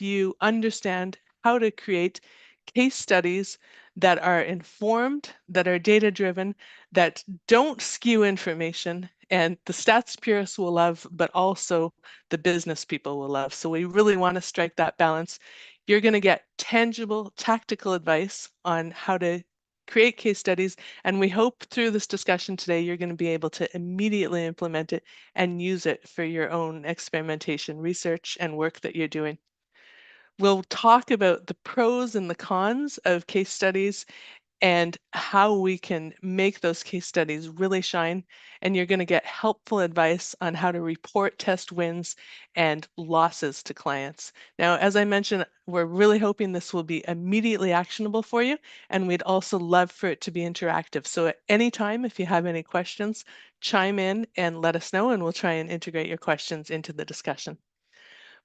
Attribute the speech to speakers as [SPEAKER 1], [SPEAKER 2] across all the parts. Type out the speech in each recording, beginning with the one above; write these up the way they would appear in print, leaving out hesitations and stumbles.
[SPEAKER 1] help you understand how to create case studies that are informed, that are data-driven, that don't skew information, and the stats purists will love, but also the business people will love. So we really want to strike that balance. You're going to get tangible, tactical advice on how to create case studies, and we hope through this discussion today, you're going to be able to immediately implement it and use it for your own experimentation research and work that you're doing. We'll talk about the pros and the cons of case studies and how we can make those case studies really shine. And you're going to get helpful advice on how to report test wins and losses to clients. Now, as I mentioned, we're really hoping this will be immediately actionable for you, and we'd also love for it to be interactive. So at any time, if you have any questions, chime in and let us know, and we'll try and integrate your questions into the discussion.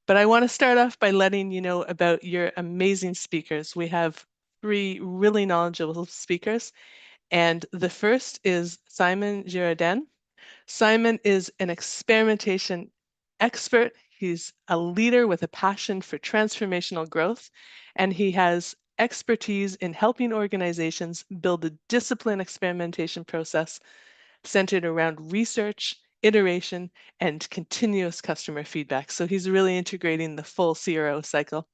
[SPEAKER 1] But I want to start off by letting you know about your amazing speakers. We have 3 really knowledgeable speakers, and the first is Simon Girardin. Simon is an experimentation expert. He's a leader with a passion for transformational growth, and he has expertise in helping organizations build a disciplined experimentation process centered around research, iteration, and continuous customer feedback. So he's really integrating the full CRO cycle.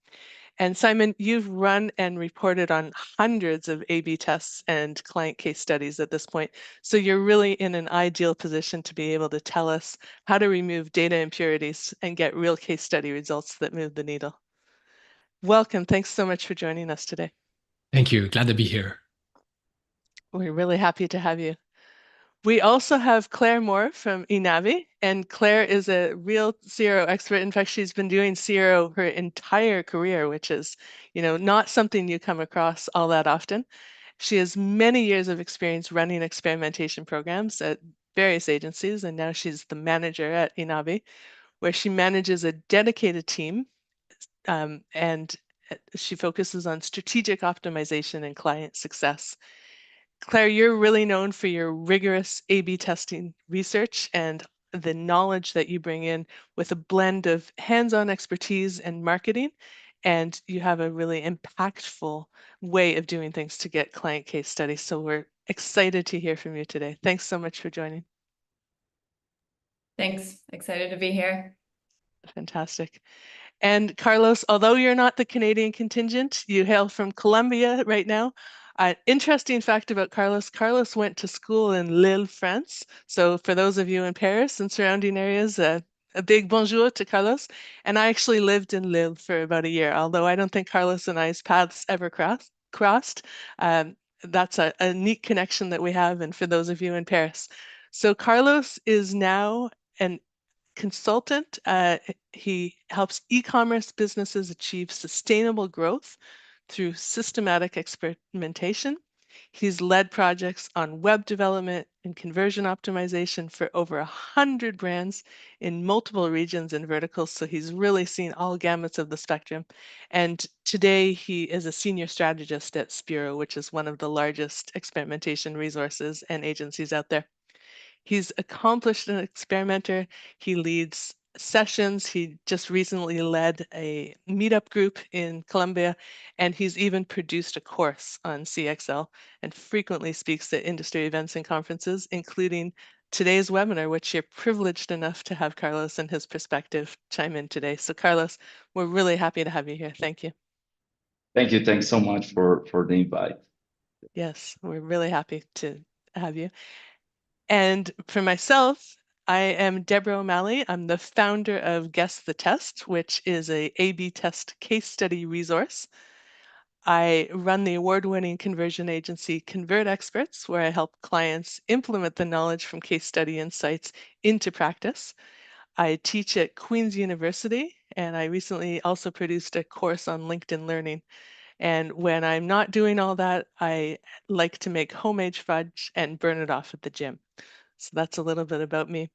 [SPEAKER 1] And Simon, you've run and reported on hundreds of A/B tests and client case studies at this point. So you're really in an ideal position to be able to tell us how to remove data impurities and get real case study results that move the needle. Welcome. Thanks so much for joining us today.
[SPEAKER 2] Thank you. Glad to be here.
[SPEAKER 1] We're really happy to have you. We also have Claire Moore from eNavi, and Claire is a real CRO expert. In fact, she's been doing CRO her entire career, which is, not something you come across all that often. She has many years of experience running experimentation programs at various agencies, and now she's the manager at eNavi, where she manages a dedicated team, and she focuses on strategic optimization and client success. Claire, you're really known for your rigorous A/B testing research and the knowledge that you bring in with a blend of hands-on expertise and marketing, and you have a really impactful way of doing things to get client case studies. So we're excited to hear from you today. Thanks so much for joining.
[SPEAKER 3] Thanks. Excited to be here.
[SPEAKER 1] Fantastic. And Carlos, although you're not the Canadian contingent, you hail from Colombia right now. Interesting fact about Carlos, Carlos went to school in Lille, France. So for those of you in Paris and surrounding areas, a big bonjour to Carlos. And I actually lived in Lille for about a year, although I don't think Carlos and I's paths ever crossed. That's a neat connection that we have, and for those of you in Paris. So Carlos is now an consultant. He helps e-commerce businesses achieve sustainable growth through systematic experimentation. He's led projects on web development and conversion optimization for over 100 brands in multiple regions and verticals. So he's really seen all gamuts of the spectrum. And today he is a senior strategist at Speero, which is one of the largest experimentation resources and agencies out there. He's accomplished an experimenter. He leads sessions. He just recently led a meetup group in Colombia, and he's even produced a course on CXL and frequently speaks at industry events and conferences, including today's webinar, which you're privileged enough to have Carlos and his perspective chime in today. So Carlos, we're really happy to have you here. Thank you.
[SPEAKER 4] Thank you. Thanks so much for the invite.
[SPEAKER 1] Yes, we're really happy to have you. And for myself, I am Deborah O'Malley. I'm the founder of GuessTheTest, which is a A/B test case study resource. I run the award-winning conversion agency Convert Experts, where I help clients implement the knowledge from case study insights into practice. I teach at Queen's University, and I recently also produced a course on LinkedIn Learning. And when I'm not doing all that, I like to make homemade fudge and burn it off at the gym. So that's a little bit about me.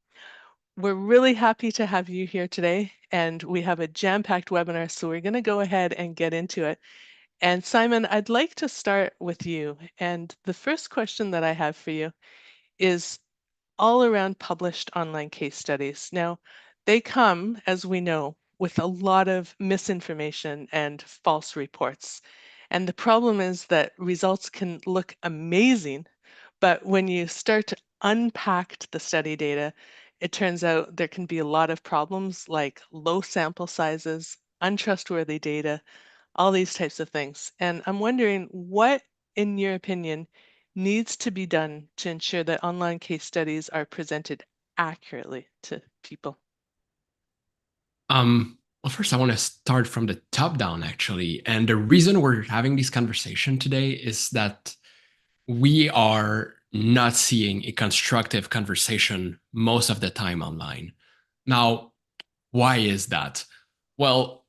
[SPEAKER 1] We're really happy to have you here today, and we have a jam-packed webinar, so we're going to go ahead and get into it. And Simon, I'd like to start with you. And the first question that I have for you is all around published online case studies. Now, they come, as we know, with a lot of misinformation and false reports. And the problem is that results can look amazing, but when you start to unpack the study data, it turns out there can be a lot of problems like low sample sizes, untrustworthy data, all these types of things. And I'm wondering what, in your opinion, needs to be done to ensure that online case studies are presented accurately to people?
[SPEAKER 2] Well, first, I want to start from the top down, actually. And the reason we're having this conversation today is that we are not seeing a constructive conversation most of the time online. Now, why is that? Well,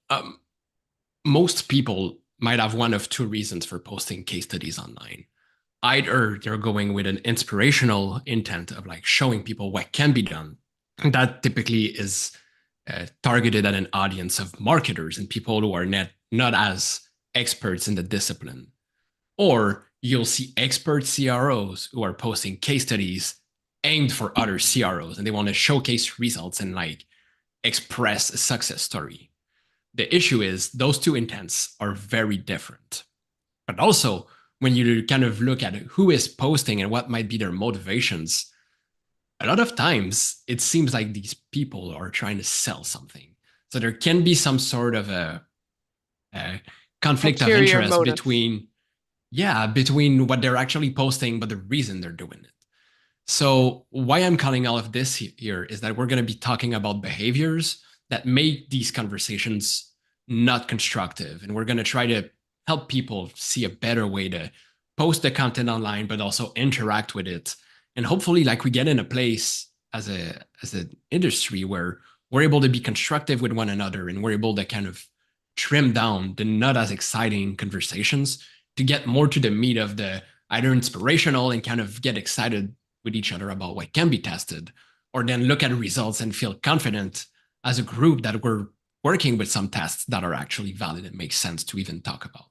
[SPEAKER 2] most people might have one of two reasons for posting case studies online. Either they're going with an inspirational intent of like showing people what can be done. And that typically is targeted at an audience of marketers and people who are not as experts in the discipline. Or you'll see expert CROs who are posting case studies aimed for other CROs and they want to showcase results and like express a success story. The issue is those two intents are very different. But also, when you kind of look at who is posting and what might be their motivations, a lot of times it seems like these people are trying to sell something. So there can be some sort of a conflict of interest
[SPEAKER 1] motive.
[SPEAKER 2] between what they're actually posting, but the reason they're doing it. So why I'm calling all of this here is that we're going to be talking about behaviors that make these conversations not constructive. And we're going to try to help people see a better way to post the content online, but also interact with it. And hopefully, like, we get in a place as an industry where we're able to be constructive with one another and we're able to kind of trim down the not as exciting conversations to get more to the meat of the either inspirational and kind of get excited with each other about what can be tested, or then look at results and feel confident as a group that we're working with some tests that are actually valid and make sense to even talk about.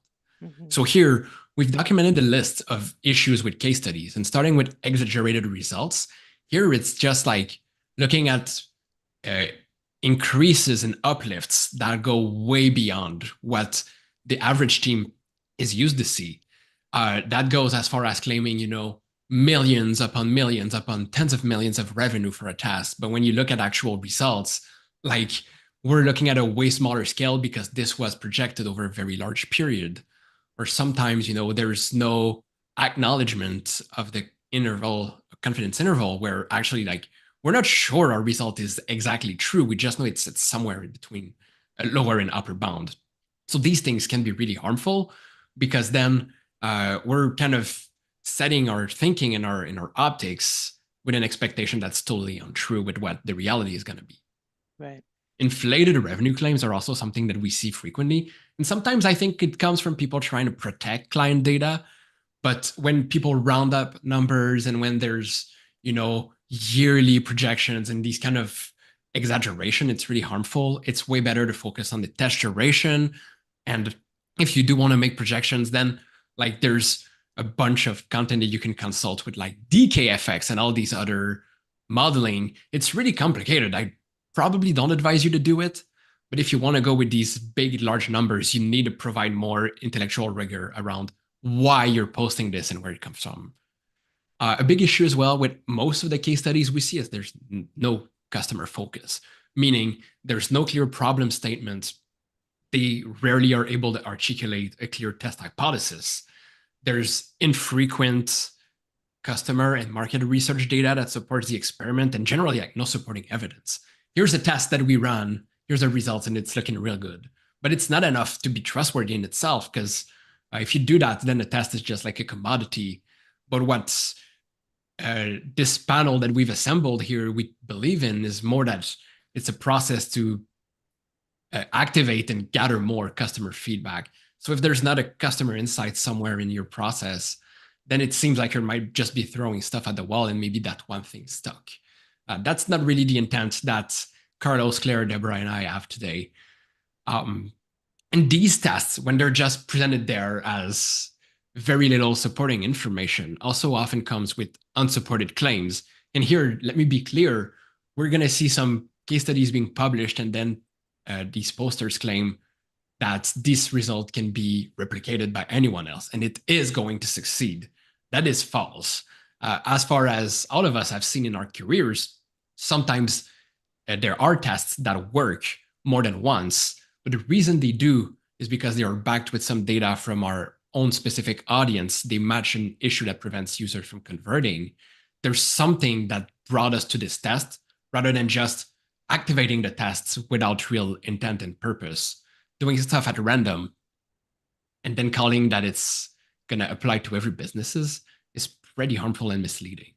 [SPEAKER 2] So here, we've documented the list of issues with case studies, and starting with exaggerated results, here it's just like looking at increases and uplifts that go way beyond what the average team is used to see. That goes as far as claiming, millions upon tens of millions of revenue for a task. But when you look at actual results, like, we're looking at a way smaller scale because this was projected over a very large period. Or sometimes, there's no acknowledgement of the confidence interval, where actually, like, we're not sure our result is exactly true. We just know it's somewhere in between a lower and upper bound. So these things can be really harmful because then we're kind of setting our thinking in our optics with an expectation that's totally untrue with what the reality is going to be.
[SPEAKER 1] Right.
[SPEAKER 2] Inflated revenue claims are also something that we see frequently. And sometimes I think it comes from people trying to protect client data. But when people round up numbers and when there's, yearly projections and these kind of exaggeration, it's really harmful. It's way better to focus on the test duration. And if you do want to make projections, then like there's a bunch of content that you can consult with, like DKFX and all these other modeling. It's really complicated. I probably don't advise you to do it. But if you want to go with these big, large numbers, you need to provide more intellectual rigor around why you're posting this and where it comes from. A big issue as well with most of the case studies we see is there's no customer focus, meaning there's no clear problem statement. They rarely are able to articulate a clear test hypothesis. There's infrequent customer and market research data that supports the experiment, and generally like no supporting evidence. Here's a test that we run, here's the results, and it's looking real good. But it's not enough to be trustworthy in itself, because if you do that, then the test is just like a commodity. But what's this panel that we've assembled here, we believe in, is more that it's a process to activate and gather more customer feedback. So if there's not a customer insight somewhere in your process, then it seems like you might just be throwing stuff at the wall and maybe that one thing stuck. That's not really the intent that Carlos, Claire, Deborah, and I have today. And these tests, when they're just presented there as very little supporting information, also often comes with unsupported claims. And here, let me be clear, we're going to see some case studies being published and then these posters claim that this result can be replicated by anyone else and it is going to succeed. That is false. As far as all of us have seen in our careers, sometimes there are tests that work more than once, but the reason they do is because they are backed with some data from our own specific audience. They match an issue that prevents users from converting. There's something that brought us to this test rather than just activating the tests without real intent and purpose, doing stuff at random, and then calling that it's going to apply to every businesses is pretty harmful and misleading.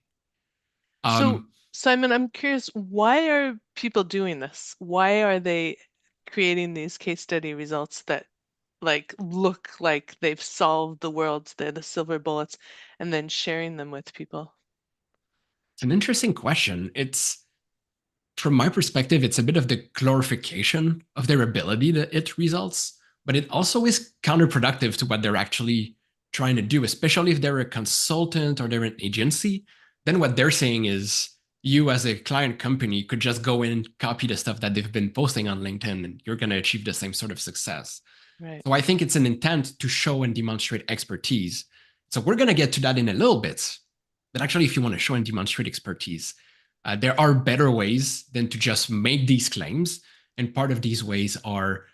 [SPEAKER 1] So, Simon, I'm curious, why are people doing this? Why are they creating these case study results that like look like they've solved the world, they're the silver bullets, and then sharing them with people?
[SPEAKER 2] It's an interesting question. From my perspective, it's a bit of the glorification of their ability to hit results, but it also is counterproductive to what they're actually trying to do, especially if they're a consultant or they're an agency. Then what they're saying is you as a client company could just go in and copy the stuff that they've been posting on LinkedIn and you're going to achieve the same sort of success.
[SPEAKER 1] Right.
[SPEAKER 2] So I think it's an intent to show and demonstrate expertise. So we're going to get to that in a little bit. But actually, if you want to show and demonstrate expertise, there are better ways than to just make these claims. And part of these ways are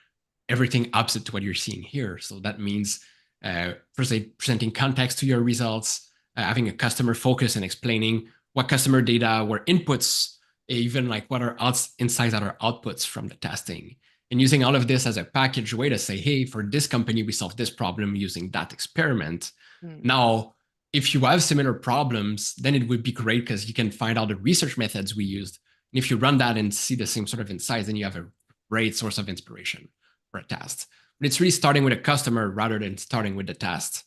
[SPEAKER 2] everything opposite to what you're seeing here. So that means, firstly, presenting context to your results, having a customer focus and explaining what customer data were inputs, even like what are insights that are outputs from the testing. And using all of this as a package way to say, hey, for this company, we solved this problem using that experiment. Now, if you have similar problems, then it would be great because you can find out the research methods we used. And if you run that and see the same sort of insights, then you have a great source of inspiration for a test. But it's really starting with a customer rather than starting with the test.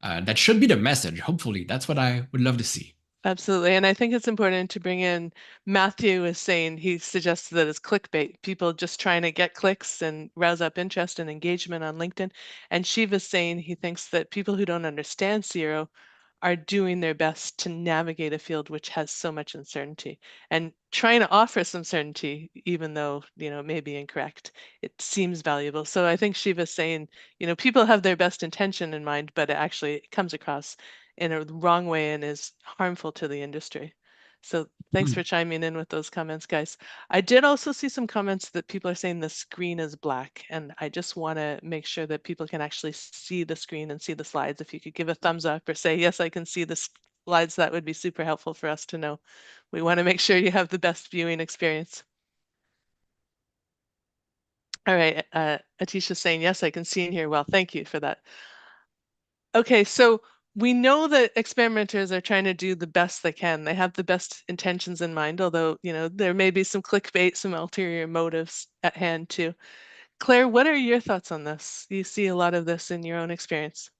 [SPEAKER 2] That should be the message. Hopefully, that's what I would love to see.
[SPEAKER 1] Absolutely. And I think it's important to bring in, Matthew is saying, he suggests that it's clickbait, people just trying to get clicks and rouse up interest and engagement on LinkedIn. And Shiva's saying he thinks that people who don't understand CRO are doing their best to navigate a field which has so much uncertainty and trying to offer some certainty, even though, it may be incorrect. It seems valuable. So I think Shiva's saying, people have their best intention in mind, but it actually comes across in a wrong way and is harmful to the industry. So thanks for chiming in with those comments, guys. I did also see some comments that people are saying the screen is black, and I just want to make sure that people can actually see the screen and see the slides. If you could give a thumbs up or say, yes, I can see the slides, that would be super helpful for us to know. We want to make sure you have the best viewing experience. All right, Atisha's saying, yes, I can see and hear well. Thank you for that. Okay, so we know that experimenters are trying to do the best they can. They have the best intentions in mind, although, there may be some clickbait, some ulterior motives at hand too. Claire, what are your thoughts on this? You see a lot of this in your own experience.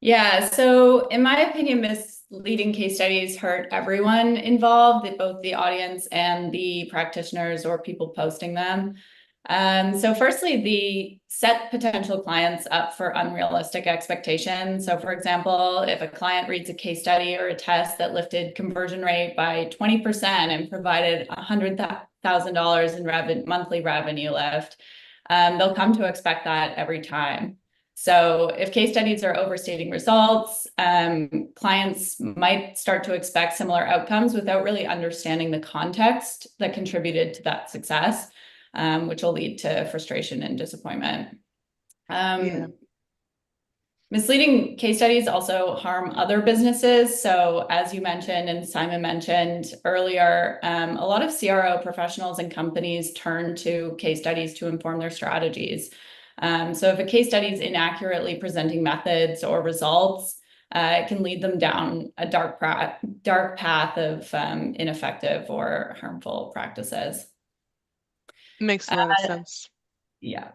[SPEAKER 3] Yeah, so in my opinion, misleading case studies hurt everyone involved, both the audience and the practitioners or people posting them. So firstly, the set potential clients up for unrealistic expectations. So for example, if a client reads a case study or a test that lifted conversion rate by 20% and provided $100,000 in monthly revenue lift, they'll come to expect that every time. So if case studies are overstating results, clients might start to expect similar outcomes without really understanding the context that contributed to that success, which will lead to frustration and disappointment. Misleading case studies also harm other businesses. So as you mentioned, and Simon mentioned earlier, a lot of CRO professionals and companies turn to case studies to inform their strategies. So if a case study is inaccurately presenting methods or results, it can lead them down a dark path of ineffective or harmful practices.
[SPEAKER 1] Makes a lot of sense.
[SPEAKER 3] Yeah.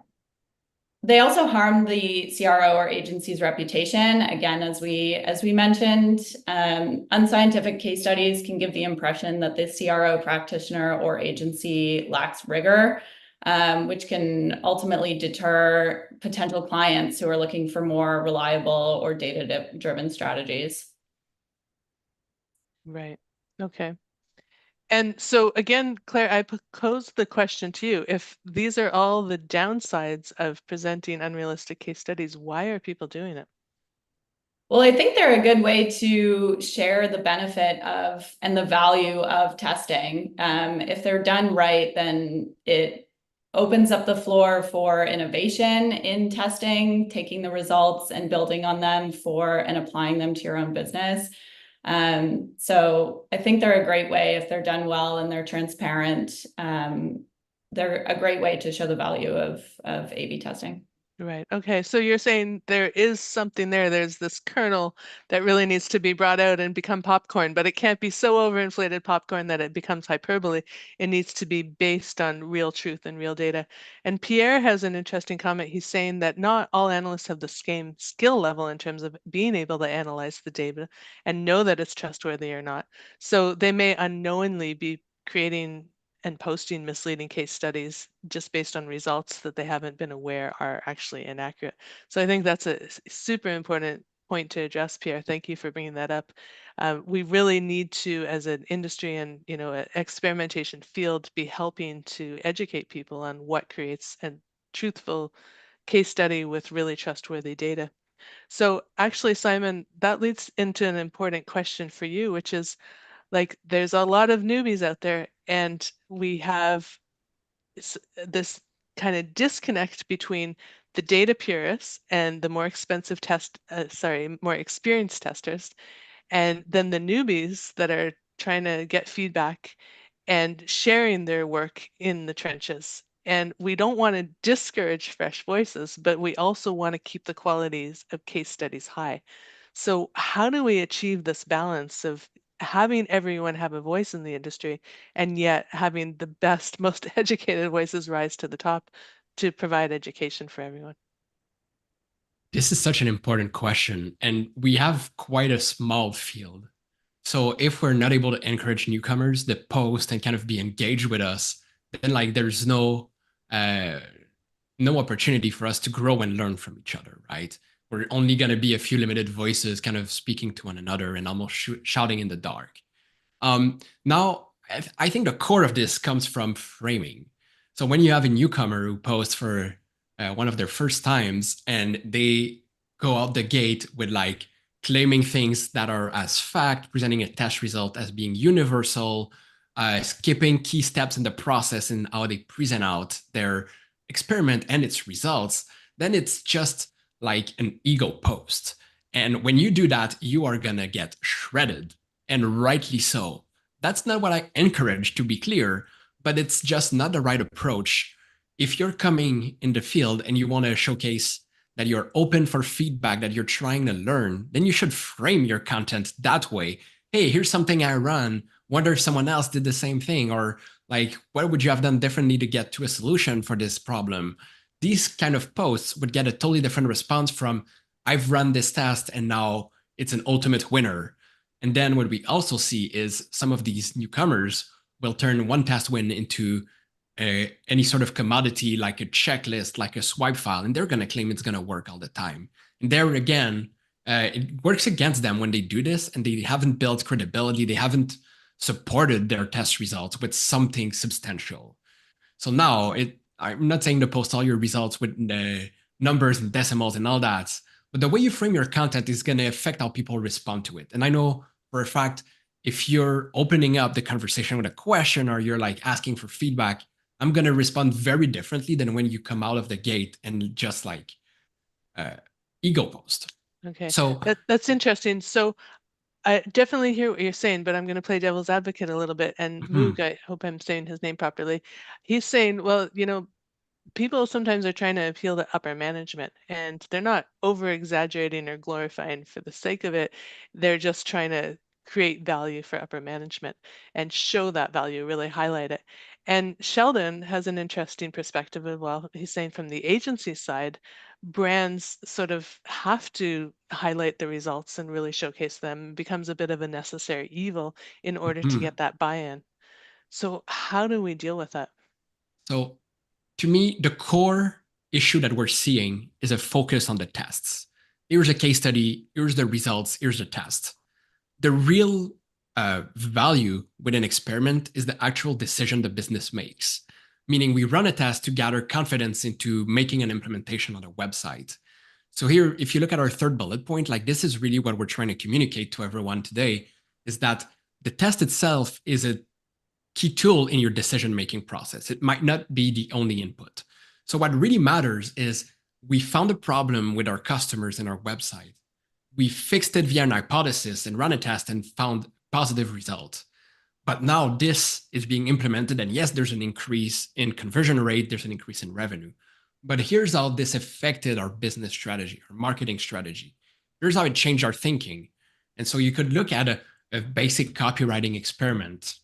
[SPEAKER 3] They also harm the CRO or agency's reputation. Again, as we mentioned, unscientific case studies can give the impression that the CRO practitioner or agency lacks rigor, which can ultimately deter potential clients who are looking for more reliable or data-driven strategies.
[SPEAKER 1] Right. Okay. And so again, Claire, I pose the question to you. If these are all the downsides of presenting unrealistic case studies, why are people doing it?
[SPEAKER 3] Well, I think they're a good way to share the benefit of and the value of testing. If they're done right, then it opens up the floor for innovation in testing, taking the results and building on them and applying them to your own business. So I think they're a great way if they're done well and they're transparent. They're a great way to show the value of A/B testing.
[SPEAKER 1] Right. Okay. So you're saying there is something there. There's this kernel that really needs to be brought out and become popcorn, but it can't be so overinflated popcorn that it becomes hyperbole. It needs to be based on real truth and real data. And Pierre has an interesting comment. He's saying that not all analysts have the same skill level in terms of being able to analyze the data and know that it's trustworthy or not. So they may unknowingly be creating and posting misleading case studies just based on results that they haven't been aware are actually inaccurate. So I think that's a super important point to address, Pierre. Thank you for bringing that up. We really need to, as an industry and an experimentation field, be helping to educate people on what creates a truthful case study with really trustworthy data. So actually, Simon, that leads into an important question for you, which is, like, there's a lot of newbies out there, and we have this kind of disconnect between the data purists and the more expensive more experienced testers, and then the newbies that are trying to get feedback and sharing their work in the trenches. And we don't want to discourage fresh voices, but we also want to keep the qualities of case studies high. So how do we achieve this balance of having everyone have a voice in the industry and yet having the best, most educated voices rise to the top to provide education for everyone?
[SPEAKER 2] This is such an important question, and we have quite a small field. So if we're not able to encourage newcomers to post and kind of be engaged with us, then like there's no opportunity for us to grow and learn from each other, right? We're only going to be a few limited voices kind of speaking to one another and almost shouting in the dark. Now, I think the core of this comes from framing. So when you have a newcomer who posts for one of their first times and they go out the gate with like claiming things that are as fact, presenting a test result as being universal, skipping key steps in the process and how they present out their experiment and its results, then it's just like an ego post. And when you do that, you are going to get shredded, and rightly so. That's not what I encourage, to be clear, but it's just not the right approach. If you're coming in the field and you want to showcase that you're open for feedback, that you're trying to learn, then you should frame your content that way. Hey, here's something I run. Wonder if someone else did the same thing, or like, what would you have done differently to get to a solution for this problem? These kind of posts would get a totally different response from, I've run this test and now it's an ultimate winner. And then what we also see is some of these newcomers will turn one test win into any sort of commodity, like a checklist, like a swipe file, and they're going to claim it's going to work all the time. And there again, it works against them when they do this and they haven't built credibility. They haven't supported their test results with something substantial. So now I'm not saying to post all your results with numbers and decimals and all that, but the way you frame your content is going to affect how people respond to it. And I know for a fact, if you're opening up the conversation with a question or you're like asking for feedback, I'm going to respond very differently than when you come out of the gate and just like ego post.
[SPEAKER 1] Okay,
[SPEAKER 2] so
[SPEAKER 1] that's interesting. So I definitely hear what you're saying, but I'm going to play devil's advocate a little bit. And Moog, I hope I'm saying his name properly. He's saying, well, people sometimes are trying to appeal to upper management, and they're not over exaggerating or glorifying for the sake of it. They're just trying to create value for upper management and show that value, really highlight it. And Sheldon has an interesting perspective as well. He's saying from the agency side, brands sort of have to highlight the results and really showcase them. It becomes a bit of a necessary evil in order to get that buy-in. So how do we deal with that?
[SPEAKER 2] So to me, the core issue that we're seeing is a focus on the tests. Here's a case study, here's the results, here's the test. The real value with an experiment is the actual decision the business makes. Meaning we run a test to gather confidence into making an implementation on a website. So here, if you look at our third bullet point, like this is really what we're trying to communicate to everyone today, is that the test itself is a key tool in your decision-making process. It might not be the only input. So what really matters is we found a problem with our customers in our website. We fixed it via an hypothesis and ran a test and found positive results. But now this is being implemented, and yes, there's an increase in conversion rate, there's an increase in revenue. But here's how this affected our business strategy, our marketing strategy. Here's how it changed our thinking. And so you could look at a basic copywriting experiment.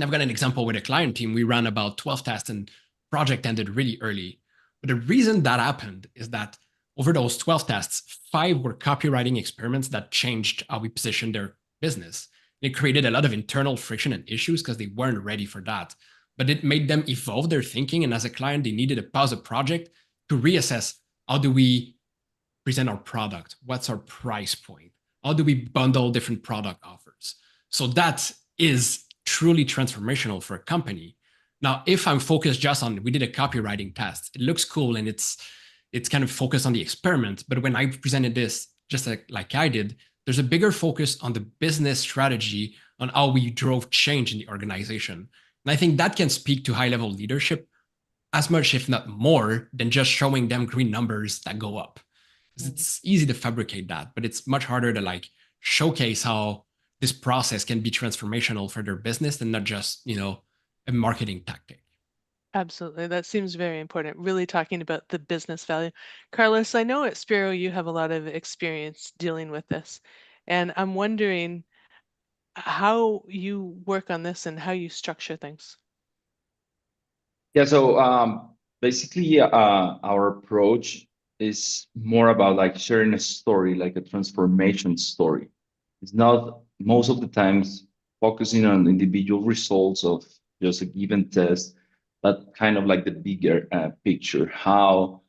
[SPEAKER 2] I've got an example with a client team. We ran about 12 tests and project ended really early. But the reason that happened is that over those 12 tests, 5 were copywriting experiments that changed how we positioned their business. It created a lot of internal friction and issues because they weren't ready for that. But it made them evolve their thinking. And as a client, they needed to pause a project to reassess, how do we present our product? What's our price point? How do we bundle different product offers? So that is truly transformational for a company. Now, if I'm focused just on, we did a copywriting test, it looks cool and it's kind of focused on the experiment. But when I presented this, just like I did, there's a bigger focus on the business strategy, on how we drove change in the organization. And I think that can speak to high-level leadership as much, if not more, than just showing them green numbers that go up. It's easy to fabricate that, but it's much harder to like showcase how this process can be transformational for their business and not just, a marketing tactic.
[SPEAKER 1] Absolutely. That seems very important. Really talking about the business value. Carlos, I know at Speero you have a lot of experience dealing with this, and I'm wondering how you work on this and how you structure things.
[SPEAKER 4] Yeah, so basically our approach is more about like sharing a story, like a transformation story. It's not most of the times focusing on individual results of just a given test, but kind of like the bigger picture, how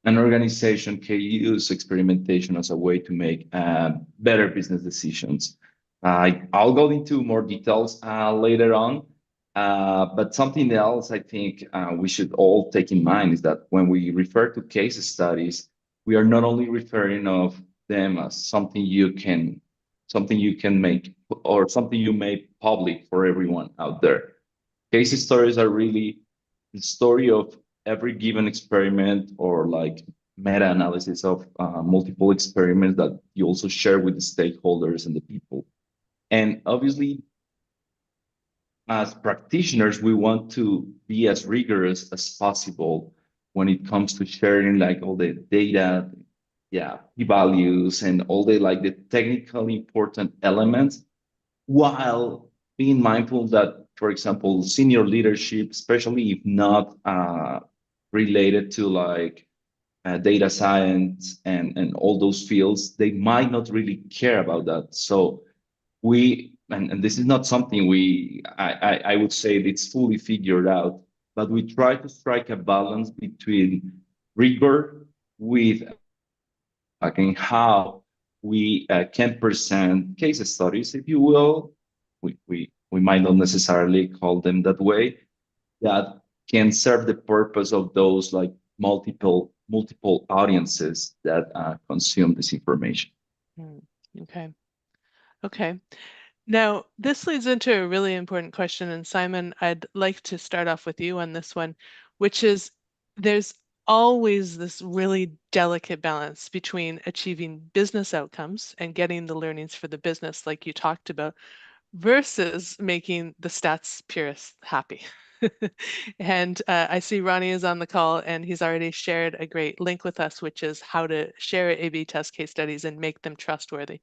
[SPEAKER 4] an organization can use experimentation as a way to make better business decisions. I'll go into more details later on, but something else I think we should all take in mind is that when we refer to case studies, we are not only referring of them as something you can make or something you make public for everyone out there. Case stories are really the story of every given experiment or like meta-analysis of multiple experiments that you also share with the stakeholders and the people. And obviously, as practitioners, we want to be as rigorous as possible when it comes to sharing like all the data, p-values and all the like the technically important elements, while being mindful that, for example, senior leadership, especially if not related to like data science and all those fields, they might not really care about that. So and this is not something I would say it's fully figured out, but we try to strike a balance between rigor with how we can present case studies, if you will. We might not necessarily call them that way, that can serve the purpose of those like multiple audiences that consume this information.
[SPEAKER 1] Okay. Okay. Now, this leads into a really important question, and Simon, I'd like to start off with you on this one, which is there's always this really delicate balance between achieving business outcomes and getting the learnings for the business, like you talked about, versus making the stats purists happy. And I see Ronnie is on the call and he's already shared a great link with us, which is how to share A/B test case studies and make them trustworthy.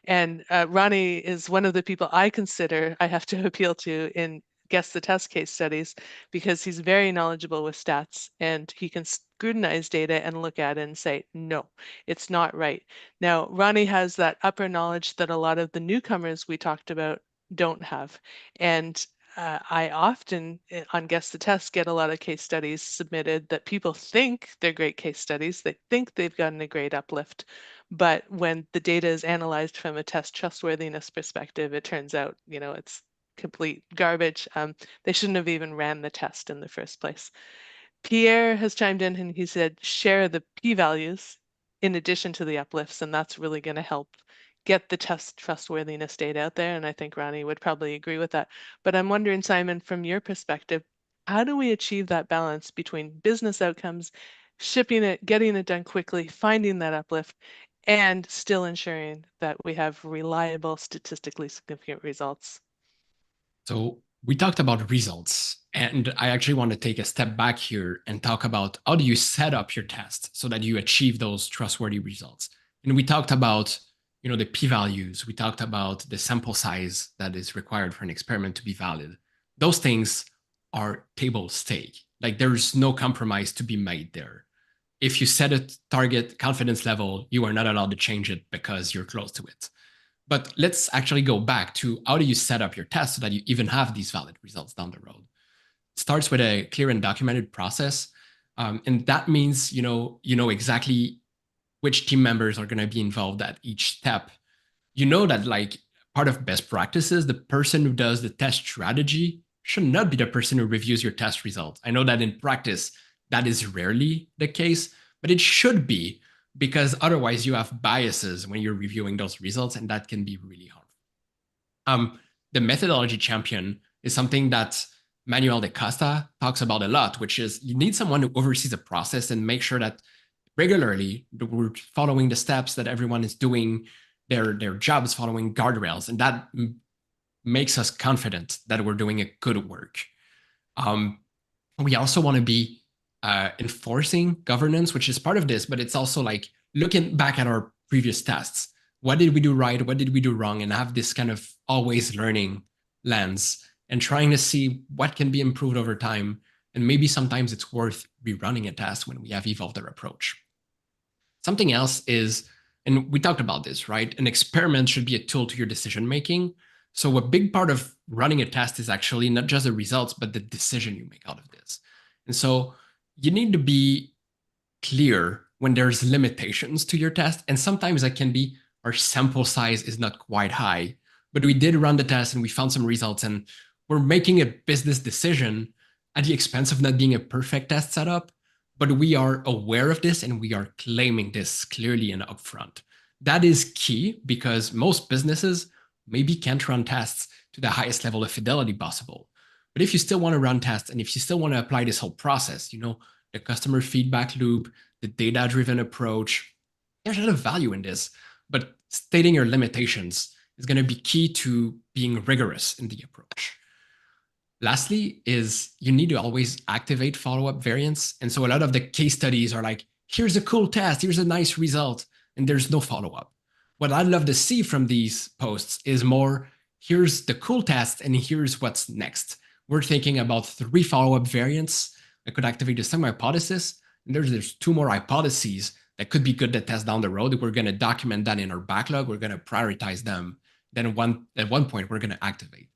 [SPEAKER 1] And Ronnie is one of the people I consider I have to appeal to in GuessTheTest case studies because he's very knowledgeable with stats and he can scrutinize data and look at it and say, no, it's not right. Now, Ronnie has that upper knowledge that a lot of the newcomers we talked about don't have. And I often on Guess the Test get a lot of case studies submitted that people think they're great case studies. They think they've gotten a great uplift, but when the data is analyzed from a test trustworthiness perspective, it turns out, it's complete garbage. They shouldn't have even ran the test in the first place. Pierre has chimed in and he said, share the p-values in addition to the uplifts, and that's really going to help get the test trustworthiness data out there. And I think Ronnie would probably agree with that. But I'm wondering, Simon, from your perspective, how do we achieve that balance between business outcomes, shipping it, getting it done quickly, finding that uplift, and still ensuring that we have reliable, statistically significant results?
[SPEAKER 2] So we talked about results, and I actually want to take a step back here and talk about how do you set up your test so that you achieve those trustworthy results. And we talked about, the p-values. We talked about the sample size that is required for an experiment to be valid. Those things are table stake. Like there's no compromise to be made there. If you set a target confidence level, you are not allowed to change it because you're close to it. But let's actually go back to how do you set up your test so that you even have these valid results down the road. It starts with a clear and documented process. And that means, you know exactly which team members are going to be involved at each step. You know that like part of best practices, the person who does the test strategy should not be the person who reviews your test results. I know that in practice, that is rarely the case, but it should be, because otherwise you have biases when you're reviewing those results, and that can be really harmful. The methodology champion is something that Manuel de Costa talks about a lot, which is you need someone who oversees the process and make sure that regularly we're following the steps, that everyone is doing their jobs, following guardrails, and that makes us confident that we're doing a good work. We also want to be enforcing governance, which is part of this, but it's also like looking back at our previous tests. What did we do right? What did we do wrong? And have this kind of always learning lens and trying to see what can be improved over time. And maybe sometimes it's worth rerunning a test when we have evolved our approach. Something else is, and we talked about this, right? An experiment should be a tool to your decision making. So a big part of running a test is actually not just the results, but the decision you make out of this. And so you need to be clear when there's limitations to your test. And sometimes that can be our sample size is not quite high, but we did run the test and we found some results, and we're making a business decision at the expense of not being a perfect test setup. But we are aware of this and we are claiming this clearly and upfront. That is key, because most businesses maybe can't run tests to the highest level of fidelity possible. But if you still want to run tests and if you still want to apply this whole process, the customer feedback loop, the data-driven approach, there's a lot of value in this. But stating your limitations is going to be key to being rigorous in the approach. Lastly is you need to always activate follow-up variants. And so a lot of the case studies are like, here's a cool test, here's a nice result, and there's no follow-up. What I'd love to see from these posts is more, here's the cool test and here's what's next. We're thinking about 3 follow-up variants that could activate the same hypothesis. And there's 2 more hypotheses that could be good to test down the road. We're going to document that in our backlog. We're going to prioritize them. Then at one point, we're going to activate.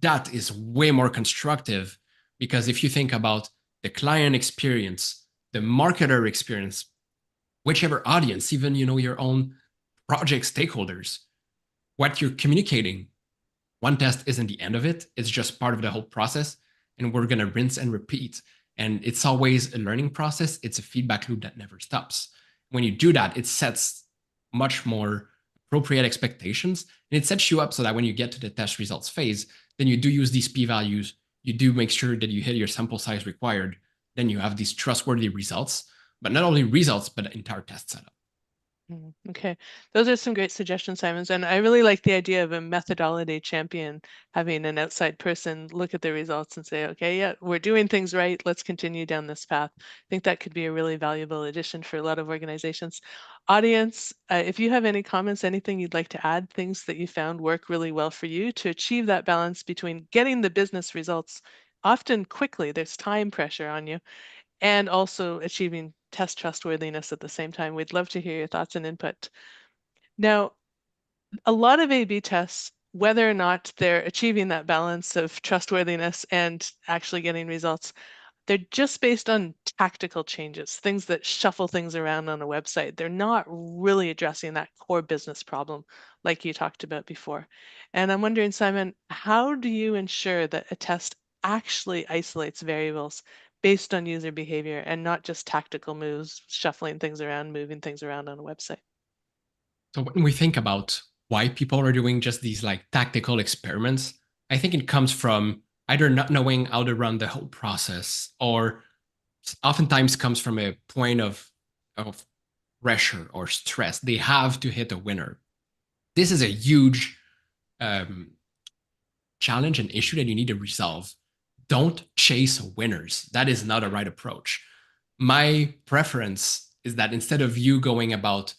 [SPEAKER 2] That is way more constructive, because if you think about the client experience, the marketer experience, whichever audience, even your own project stakeholders, what you're communicating, one test isn't the end of it. It's just part of the whole process, and we're going to rinse and repeat. And it's always a learning process. It's a feedback loop that never stops. When you do that, it sets much more appropriate expectations, and it sets you up so that when you get to the test results phase, then you do use these p-values, you do make sure that you hit your sample size required, then you have these trustworthy results, but not only results, but an entire test setup.
[SPEAKER 1] Okay, those are some great suggestions, Simons. And I really like the idea of a methodology champion, having an outside person look at the results and say, okay, yeah, we're doing things right. Let's continue down this path. I think that could be a really valuable addition for a lot of organizations. Audience, if you have any comments, anything you'd like to add, things that you found work really well for you to achieve that balance between getting the business results often quickly, there's time pressure on you, and also achieving test trustworthiness at the same time. We'd love to hear your thoughts and input. Now, a lot of A/B tests whether or not they're achieving that balance of trustworthiness and actually getting results, they're just based on tactical changes, things that shuffle things around on a website. They're not really addressing that core business problem like you talked about before. And I'm wondering, Simon, how do you ensure that a test actually isolates variables based on user behavior and not just tactical moves, shuffling things around, moving things around on a website?
[SPEAKER 2] So when we think about why people are doing just these like tactical experiments, I think it comes from either not knowing how to run the whole process, or oftentimes comes from a point of pressure or stress. They have to hit a winner. This is a huge um, challenge and issue that you need to resolve. Don't chase winners. That is not a right approach. My preference is that instead of you going about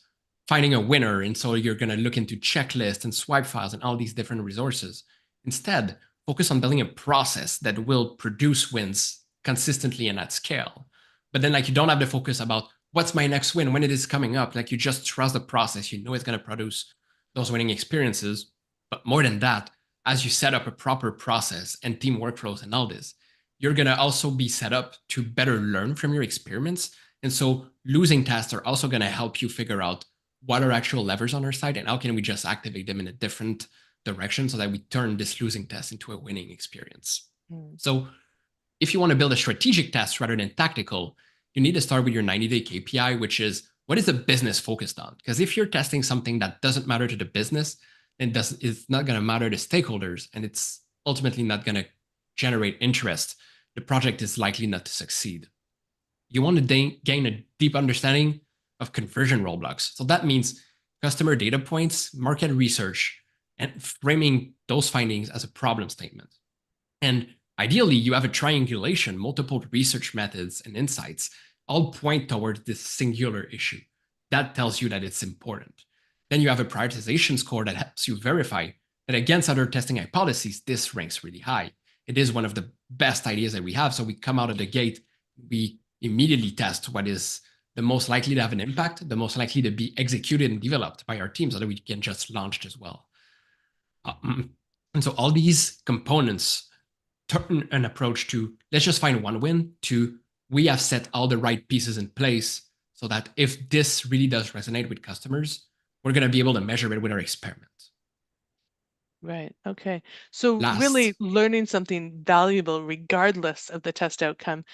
[SPEAKER 2] finding a winner, and so you're going to look into checklists and swipe files and all these different resources, instead focus on building a process that will produce wins consistently and at scale. But then, like, you don't have to focus about what's my next win, when it is coming up. Like, you just trust the process. You know it's going to produce those winning experiences. But more than that, as you set up a proper process and team workflows and all this, you're going to also be set up to better learn from your experiments. And so losing tests are also going to help you figure out what are actual levers on our side and how can we just activate them in a different direction so that we turn this losing test into a winning experience. So if you want to build a strategic test rather than tactical, you need to start with your 90-day KPI, which is what is the business focused on? Because if you're testing something that doesn't matter to the business, then it's not going to matter to stakeholders, and it's ultimately not going to generate interest. The project is likely not to succeed. You want to gain a deep understanding of conversion roadblocks. So that means customer data points, market research, and framing those findings as a problem statement. And ideally, you have a triangulation, multiple research methods and insights all point towards this singular issue. That tells you that it's important. Then you have a prioritization score that helps you verify that against other testing hypotheses, this ranks really high. It is one of the best ideas that we have. So we come out of the gate, we immediately test what is the most likely to have an impact, the most likely to be executed and developed by our team so that we can just launch as well. And so all these components turn an approach to let's just find one win to we have set all the right pieces in place so that if this really does resonate with customers, we're going to be able to measure it with our experiment.
[SPEAKER 1] Right. Okay. So really learning something valuable regardless of the test outcome.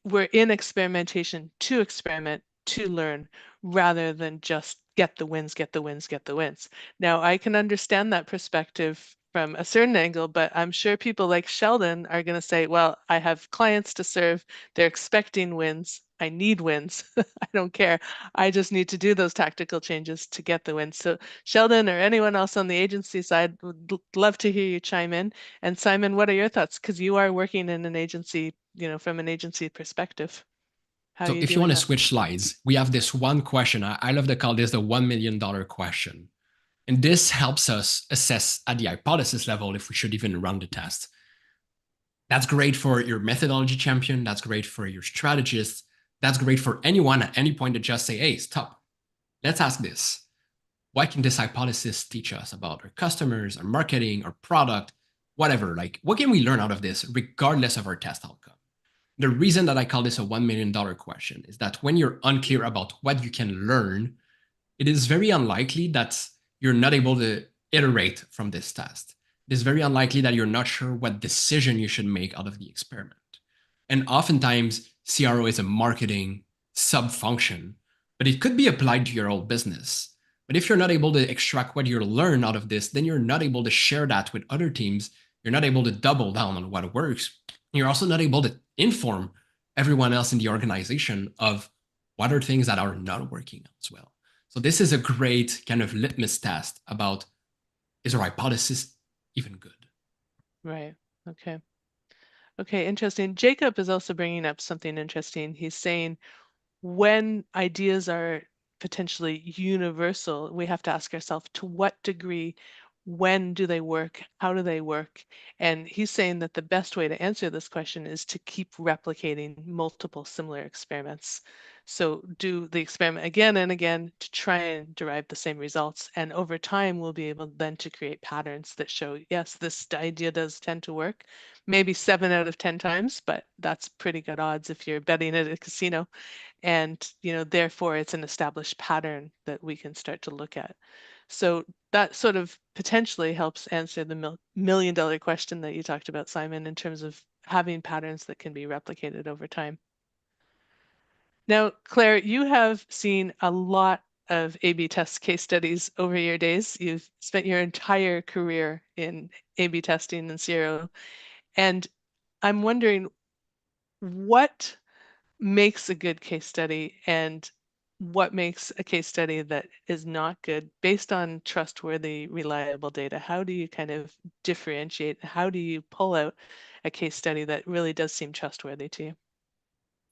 [SPEAKER 1] We're in experimentation to experiment, to learn, rather than just get the wins, get the wins, get the wins. Now, I can understand that perspective from a certain angle, but I'm sure people like Sheldon are going to say, well, I have clients to serve. They're expecting wins. I need wins. I don't care. I just need to do those tactical changes to get the wins. So Sheldon or anyone else on the agency side would love to hear you chime in. And Simon, what are your thoughts? Because you are working in an agency, from an agency perspective.
[SPEAKER 2] So if you want to switch slides, we have this one question. I love to call this the $1 million question. And this helps us assess at the hypothesis level if we should even run the test. That's great for your methodology champion. That's great for your strategist. That's great for anyone at any point to just say, hey, stop. Let's ask this. What can this hypothesis teach us about our customers, our marketing, our product, whatever? Like, what can we learn out of this regardless of our test outcome? The reason that I call this a $1 million question is that when you're unclear about what you can learn, it is very unlikely that you're not able to iterate from this test. It is very unlikely that you're not sure what decision you should make out of the experiment. And oftentimes, CRO is a marketing sub-function, but it could be applied to your whole business. But if you're not able to extract what you learn out of this, then you're not able to share that with other teams. You're not able to double down on what works. You're also not able to inform everyone else in the organization of what are things that are not working as well. So this is a great kind of litmus test about, is our hypothesis even good?
[SPEAKER 1] Right. Okay. Okay, interesting. Jacob is also bringing up something interesting. He's saying when ideas are potentially universal, we have to ask ourselves to what degree, when do they work, how do they work? And he's saying that the best way to answer this question is to keep replicating multiple similar experiments. So do the experiment again and again to try and derive the same results. And over time, we'll be able then to create patterns that show, yes, this idea does tend to work. Maybe 7 out of 10 times, but that's pretty good odds if you're betting at a casino. And, therefore it's an established pattern that we can start to look at. So that sort of potentially helps answer the million-dollar question that you talked about, Simon, in terms of having patterns that can be replicated over time. Now, Claire, you have seen a lot of A/B test case studies over your days. You've spent your entire career in A/B testing and CRO. And I'm wondering what makes a good case study and what makes a case study that is not good based on trustworthy, reliable data? How do you kind of differentiate? How do you pull out a case study that really does seem trustworthy to you?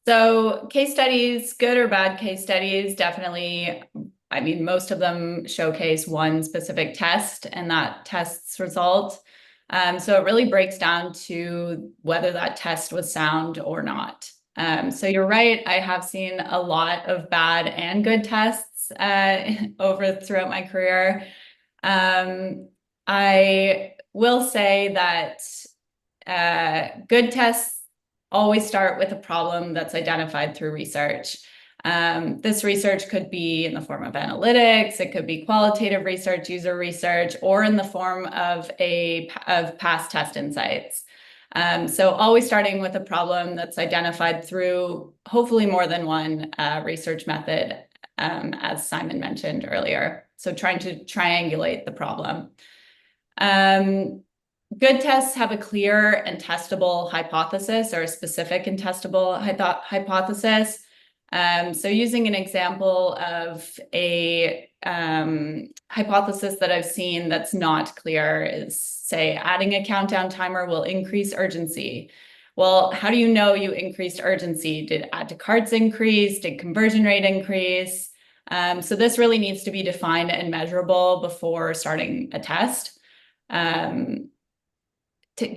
[SPEAKER 3] So case studies, good or bad case studies, definitely, I mean, most of them showcase one specific test and that test's result. So it really breaks down to whether that test was sound or not. So you're right, I have seen a lot of bad and good tests throughout my career. I will say that good tests always start with a problem that's identified through research. This research could be in the form of analytics, it could be qualitative research, user research, or in the form of past test insights. So always starting with a problem that's identified through hopefully more than one research method, as Simon mentioned earlier. So trying to triangulate the problem. Good tests have a clear and testable hypothesis, or a specific and testable hypothesis. So using an example of a hypothesis that I've seen that's not clear is, say, adding a countdown timer will increase urgency. Well, how do you know you increased urgency? Did add to carts increase? Did conversion rate increase? So this really needs to be defined and measurable before starting a test.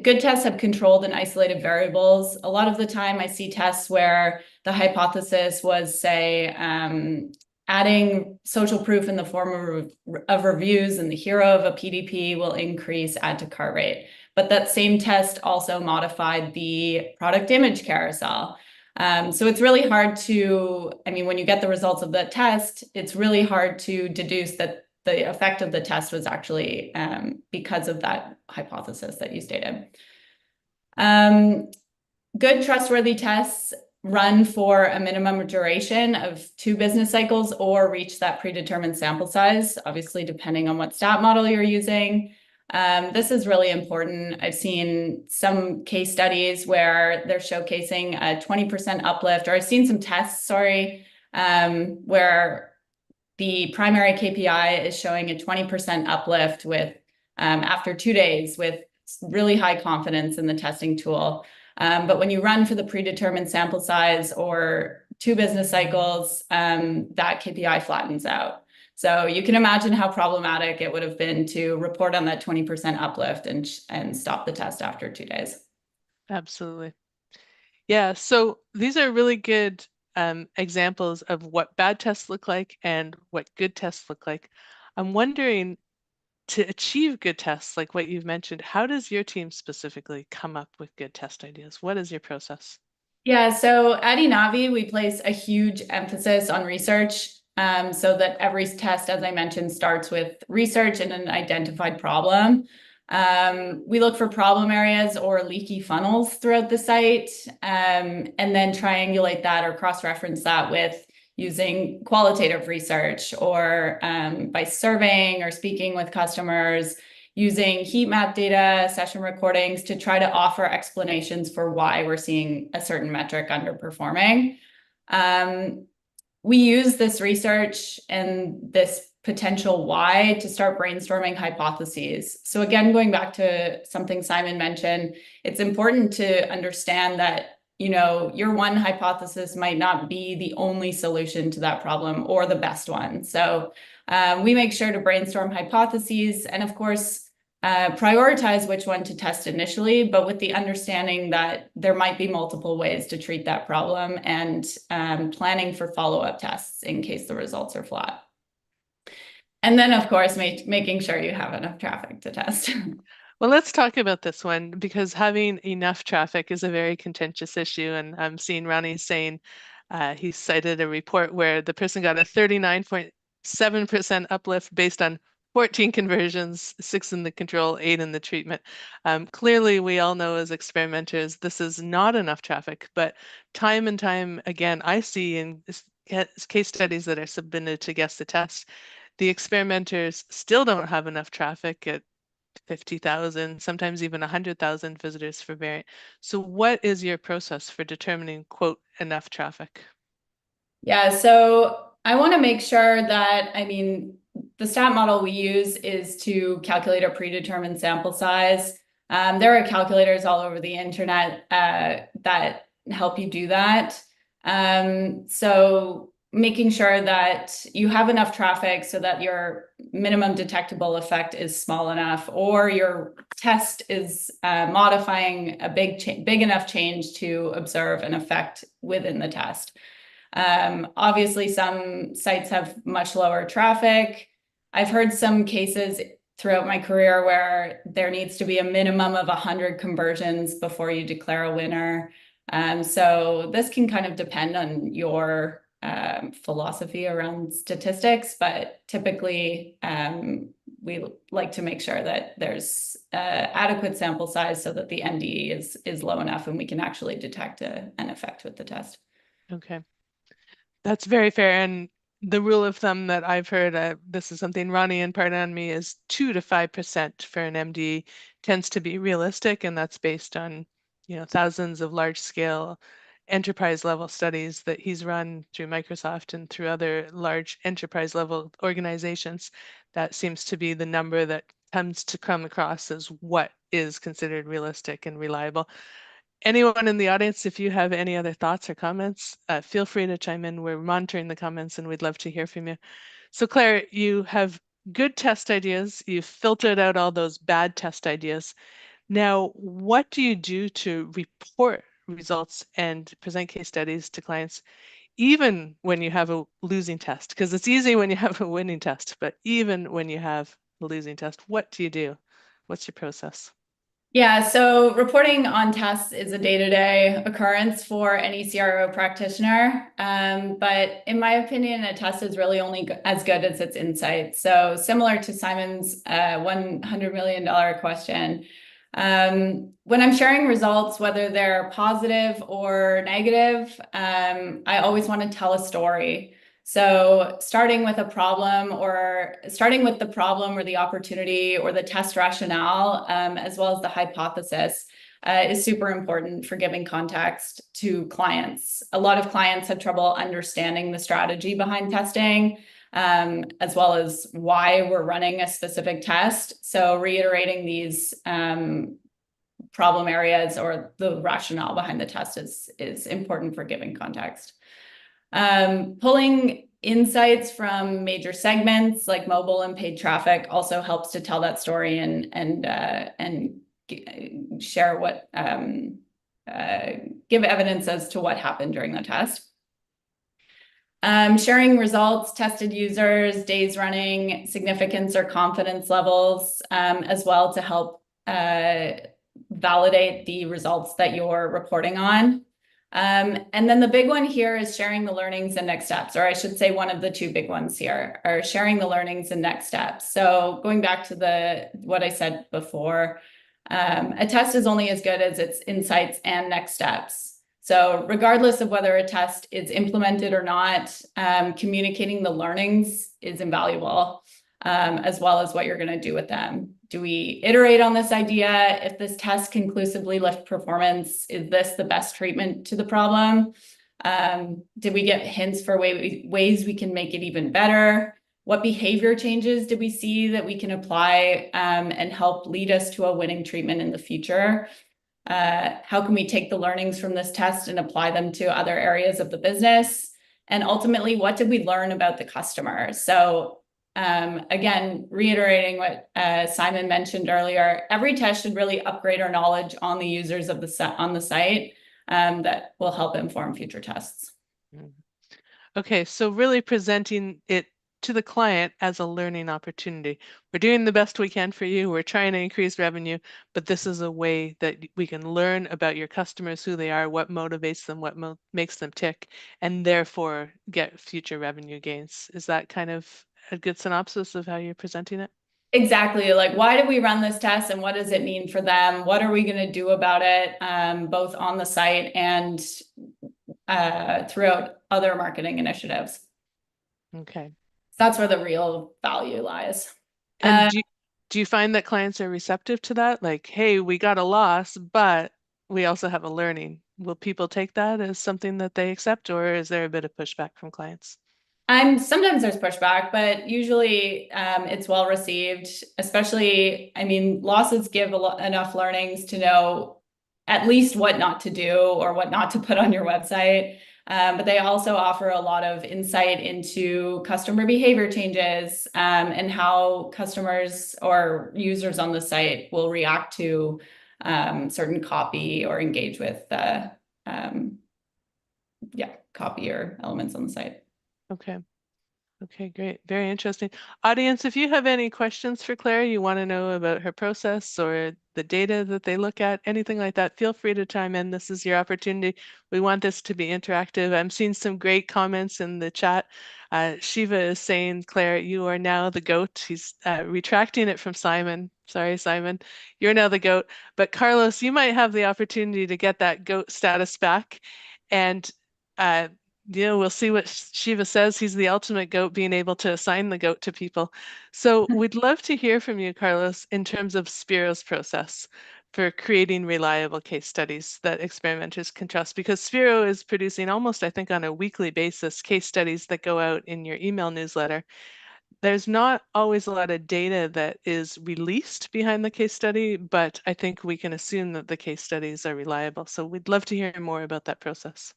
[SPEAKER 3] Good tests have controlled and isolated variables. A lot of the time I see tests where the hypothesis was, say, adding social proof in the form of reviews and the hero of a PDP will increase add to cart rate. But that same test also modified the product image carousel. So it's really hard to, I mean, when you get the results of the test, it's really hard to deduce that the effect of the test was actually because of that hypothesis that you stated. Good trustworthy tests run for a minimum duration of 2 business cycles or reach that predetermined sample size, obviously depending on what stat model you're using. This is really important. I've seen some case studies where they're showcasing a 20% uplift, or I've seen some tests, where the primary KPI is showing a 20% uplift with after 2 days with really high confidence in the testing tool. But when you run for the predetermined sample size or 2 business cycles, that KPI flattens out. So you can imagine how problematic it would have been to report on that 20% uplift and stop the test after 2 days.
[SPEAKER 1] Absolutely. Yeah, so these are really good examples of what bad tests look like and what good tests look like. I'm wondering, to achieve good tests, like what you've mentioned, how does your team specifically come up with good test ideas? What is your process?
[SPEAKER 3] Yeah, so at eNavi, we place a huge emphasis on research, so that every test, as I mentioned, starts with research and an identified problem. We look for problem areas or leaky funnels throughout the site, and then triangulate that or cross-reference that with using qualitative research or by surveying or speaking with customers, using heat map data, session recordings to try to offer explanations for why we're seeing a certain metric underperforming. We use this research and this potential why to start brainstorming hypotheses. So again, going back to something Simon mentioned, it's important to understand that, your one hypothesis might not be the only solution to that problem or the best one. So we make sure to brainstorm hypotheses. And of course, prioritize which one to test initially, but with the understanding that there might be multiple ways to treat that problem, and planning for follow-up tests in case the results are flat. And then, of course, making sure you have enough traffic to test.
[SPEAKER 1] Well, let's talk about this one, because having enough traffic is a very contentious issue. And I'm seeing Ronnie saying he cited a report where the person got a 39.7% uplift based on 14 conversions, 6 in the control, 8 in the treatment. Clearly, we all know as experimenters, this is not enough traffic, but time and time again, I see in case studies that are submitted to GuessTheTest, the experimenters still don't have enough traffic at 50,000, sometimes even 100,000 visitors for variant. So what is your process for determining, quote, enough traffic?
[SPEAKER 3] Yeah, so I want to make sure that, I mean, the stat model we use is to calculate a predetermined sample size. There are calculators all over the internet that help you do that. So making sure that you have enough traffic so that your minimum detectable effect is small enough, or your test is modifying a big enough change to observe an effect within the test. Obviously, some sites have much lower traffic. I've heard some cases throughout my career where there needs to be a minimum of 100 conversions before you declare a winner. So this can kind of depend on your philosophy around statistics, but typically we like to make sure that there's adequate sample size so that the NDE is low enough and we can actually detect an effect with the test.
[SPEAKER 1] Okay. That's very fair. And the rule of thumb that I've heard, this is something Ronnie imparted on me, is 2 to 5% for an MD tends to be realistic, and that's based on, thousands of large-scale enterprise-level studies that he's run through Microsoft and through other large enterprise-level organizations. That seems to be the number that tends to come across as what is considered realistic and reliable. Anyone in the audience, if you have any other thoughts or comments, feel free to chime in. We're monitoring the comments and we'd love to hear from you. So Claire, you have good test ideas. You've filtered out all those bad test ideas. Now, what do you do to report results and present case studies to clients, even when you have a losing test? Because it's easy when you have a winning test, but even when you have a losing test, what do you do? What's your process?
[SPEAKER 3] Yeah, so reporting on tests is a day-to-day occurrence for any CRO practitioner. But in my opinion, a test is really only as good as its insights. So similar to Simon's $100 million question, when I'm sharing results, whether they're positive or negative, I always want to tell a story. So starting with the problem or the opportunity or the test rationale, as well as the hypothesis, is super important for giving context to clients. A lot of clients have trouble understanding the strategy behind testing, as well as why we're running a specific test. So reiterating these problem areas or the rationale behind the test is important for giving context. Pulling insights from major segments like mobile and paid traffic also helps to tell that story and share give evidence as to what happened during the test. Sharing results, tested users, days running, significance or confidence levels, as well, to help validate the results that you're reporting on. And then the big one here is sharing the learnings and next steps, or I should say one of the two big ones here are sharing the learnings and next steps. So going back to what I said before, a test is only as good as its insights and next steps. So regardless of whether a test is implemented or not, communicating the learnings is invaluable, as well as what you're going to do with them. Do we iterate on this idea? If this test conclusively lift performance, is this the best treatment to the problem? Did we get hints for ways we can make it even better? What behavior changes did we see that we can apply and help lead us to a winning treatment in the future? How can we take the learnings from this test and apply them to other areas of the business? And ultimately, what did we learn about the customer? So Again, reiterating what Simon mentioned earlier, every test should really upgrade our knowledge on the users of on the site that will help inform future tests.
[SPEAKER 1] Okay, so really presenting it to the client as a learning opportunity. We're doing the best we can for you. We're trying to increase revenue, but this is a way that we can learn about your customers, who they are, what motivates them, what makes them tick, and therefore get future revenue gains. Is that kind of a good synopsis of how you're presenting it?
[SPEAKER 3] Exactly. Like, why did we run this test and what does it mean for them? What are we going to do about it, both on the site and throughout other marketing initiatives?
[SPEAKER 1] Okay.
[SPEAKER 3] That's where the real value lies.
[SPEAKER 1] And do you find that clients are receptive to that? Like, hey, we got a loss, but we also have a learning. Will people take that as something that they accept, or is there a bit of pushback from clients?
[SPEAKER 3] Sometimes there's pushback, but usually it's well received, especially, I mean, losses give enough learnings to know at least what not to do or what not to put on your website. But they also offer a lot of insight into customer behavior changes and how customers or users on the site will react to certain copy or engage with copy or elements on the site.
[SPEAKER 1] Okay. Okay, great. Very interesting. Audience, if you have any questions for Claire, you want to know about her process or the data that they look at, anything like that, feel free to chime in. This is your opportunity. We want this to be interactive. I'm seeing some great comments in the chat. Shiva is saying, Claire, you are now the GOAT. He's retracting it from Simon. Sorry, Simon. You're now the GOAT. But Carlos, you might have the opportunity to get that GOAT status back. And we'll see what Shiva says. He's the ultimate goat, being able to assign the goat to people. So we'd love to hear from you, Carlos, in terms of Speero's process for creating reliable case studies that experimenters can trust, because Speero is producing almost, I think, on a weekly basis, case studies that go out in your email newsletter. There's not always a lot of data that is released behind the case study, but I think we can assume that the case studies are reliable. So we'd love to hear more about that process.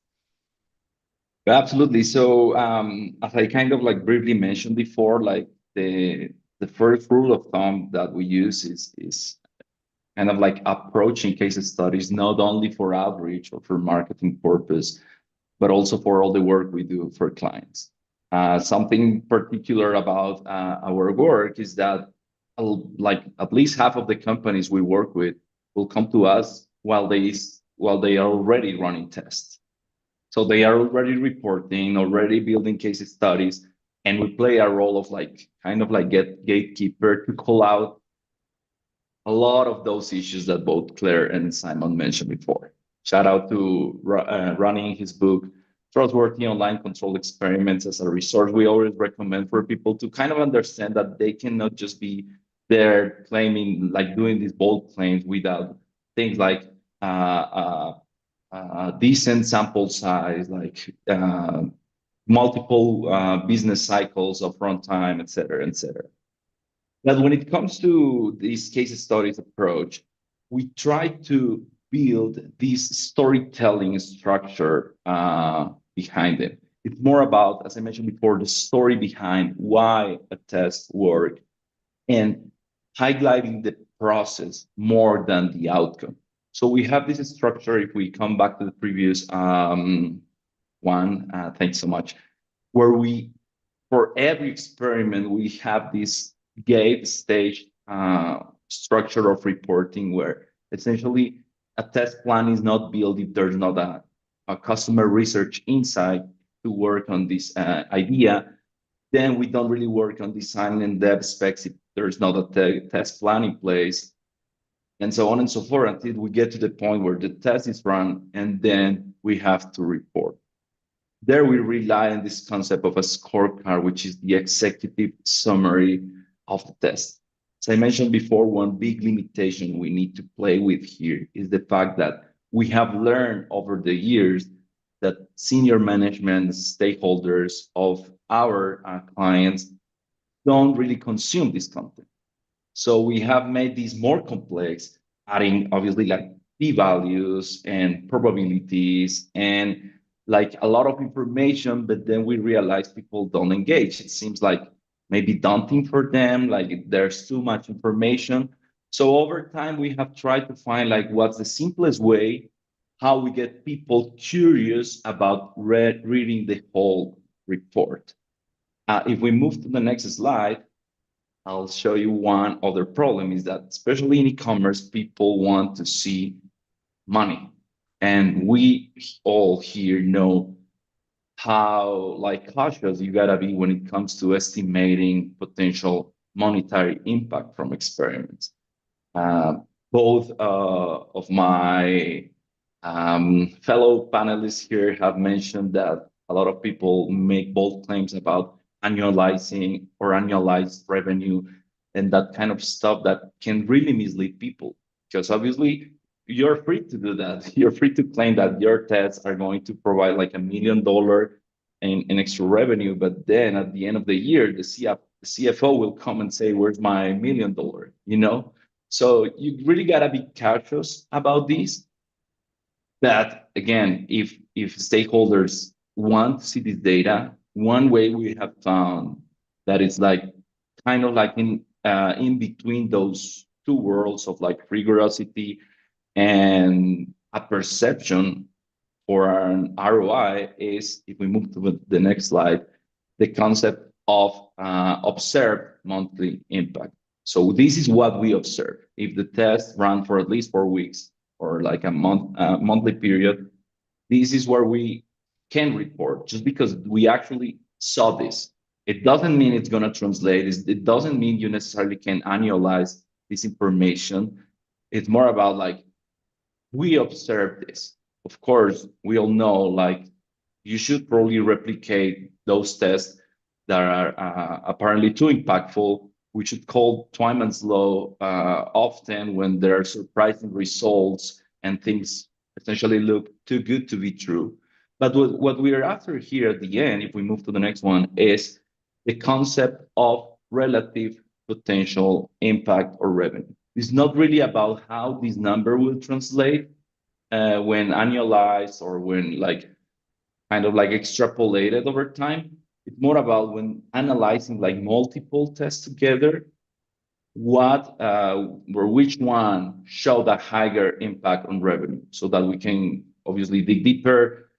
[SPEAKER 4] Absolutely. So as I kind of like briefly mentioned before, like the first rule of thumb that we use is kind of like approaching case studies not only for outreach or for marketing purpose, but also for all the work we do for clients. Something particular about our work is that like at least half of the companies we work with will come to us while they are already running tests. So they are already reporting, already building case studies, and we play a role of like kind of like gatekeeper to call out a lot of those issues that both Claire and Simon mentioned before. Shout out to running his book, Trustworthy Online Control Experiments, as a resource we always recommend for people to kind of understand that they cannot just be there claiming, like doing these bold claims without things like decent sample size, like multiple business cycles of runtime, et cetera, et cetera. But when it comes to this case studies approach, we try to build this storytelling structure behind it. It's more about, as I mentioned before, the story behind why a test works and highlighting the process more than the outcome. So we have this structure. If we come back to the previous one, thanks so much, where we, for every experiment, we have this gate stage structure of reporting where essentially a test plan is not built if there's not a customer research insight to work on this idea. Then we don't really work on design and dev specs if there's not a test plan in place, and so on and so forth, until we get to the point where the test is run and then we have to report. There we rely on this concept of a scorecard, which is the executive summary of the test. As I mentioned before, one big limitation we need to play with here is the fact that we have learned over the years that senior management stakeholders of our clients don't really consume this content. So we have made these more complex, adding obviously like p-values and probabilities and like a lot of information, but then we realize people don't engage. It seems like maybe daunting for them, like there's too much information. So over time, we have tried to find like what's the simplest way how we get people curious about reading the whole report. If we move to the next slide, I'll show you one other problem is that, especially in e-commerce, people want to see money. And we all here know how like cautious you gotta be when it comes to estimating potential monetary impact from experiments. Uh, both of my fellow panelists here have mentioned that a lot of people make bold claims about annualizing or annualized revenue and that kind of stuff that can really mislead people. Because obviously, you're free to do that. You're free to claim that your tests are going to provide like $1 million in extra revenue, but then at the end of the year, the CFO will come and say, "Where's my $1 million?" You know. So you really gotta be cautious about this. But again, if stakeholders want to see this data, one way we have found that it's like kind of like in between those two worlds of like rigorosity and a perception for an ROI is, if we move to the next slide, the concept of observed monthly impact. So this is what we observe. If the test ran for at least 4 weeks or like a monthly period, this is where we can report just because we actually saw this. It doesn't mean it's going to translate. It doesn't mean you necessarily can annualize this information. It's more about like, we observed this. Of course, we all know like you should probably replicate those tests that are apparently too impactful. We should call Twyman's law often when there are surprising results and things essentially look too good to be true. But what we are after here at the end, if we move to the next one, is the concept of relative potential impact or revenue. It's not really about how this number will translate when annualized or when like kind of like extrapolated over time. It's more about when analyzing like multiple tests together, what or which one showed a higher impact on revenue, so that we can obviously dig deeper,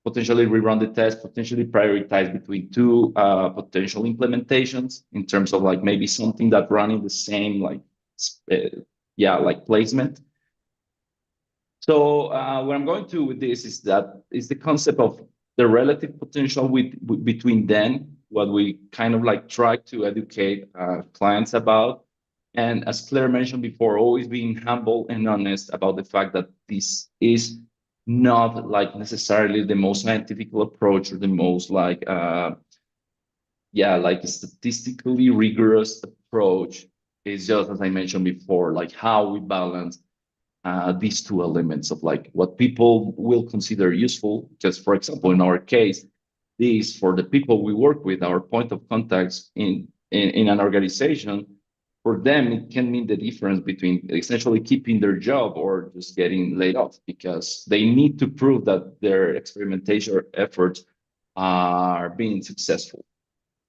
[SPEAKER 4] potentially rerun the test, potentially prioritize between two potential implementations in terms of like maybe something that run in the same like like placement. So what I'm going to with this is the concept of the relative potential between them, what we kind of like try to educate clients about. And as Claire mentioned before, always being humble and honest about the fact that this is not like necessarily the most scientific approach or the most like like a statistically rigorous approach. It's just, as I mentioned before, like how we balance these two elements of like what people will consider useful. Just for example, in our case, these for the people we work with, our point of contacts in an organization, for them, it can mean the difference between essentially keeping their job or just getting laid off, because they need to prove that their experimentation efforts are being successful.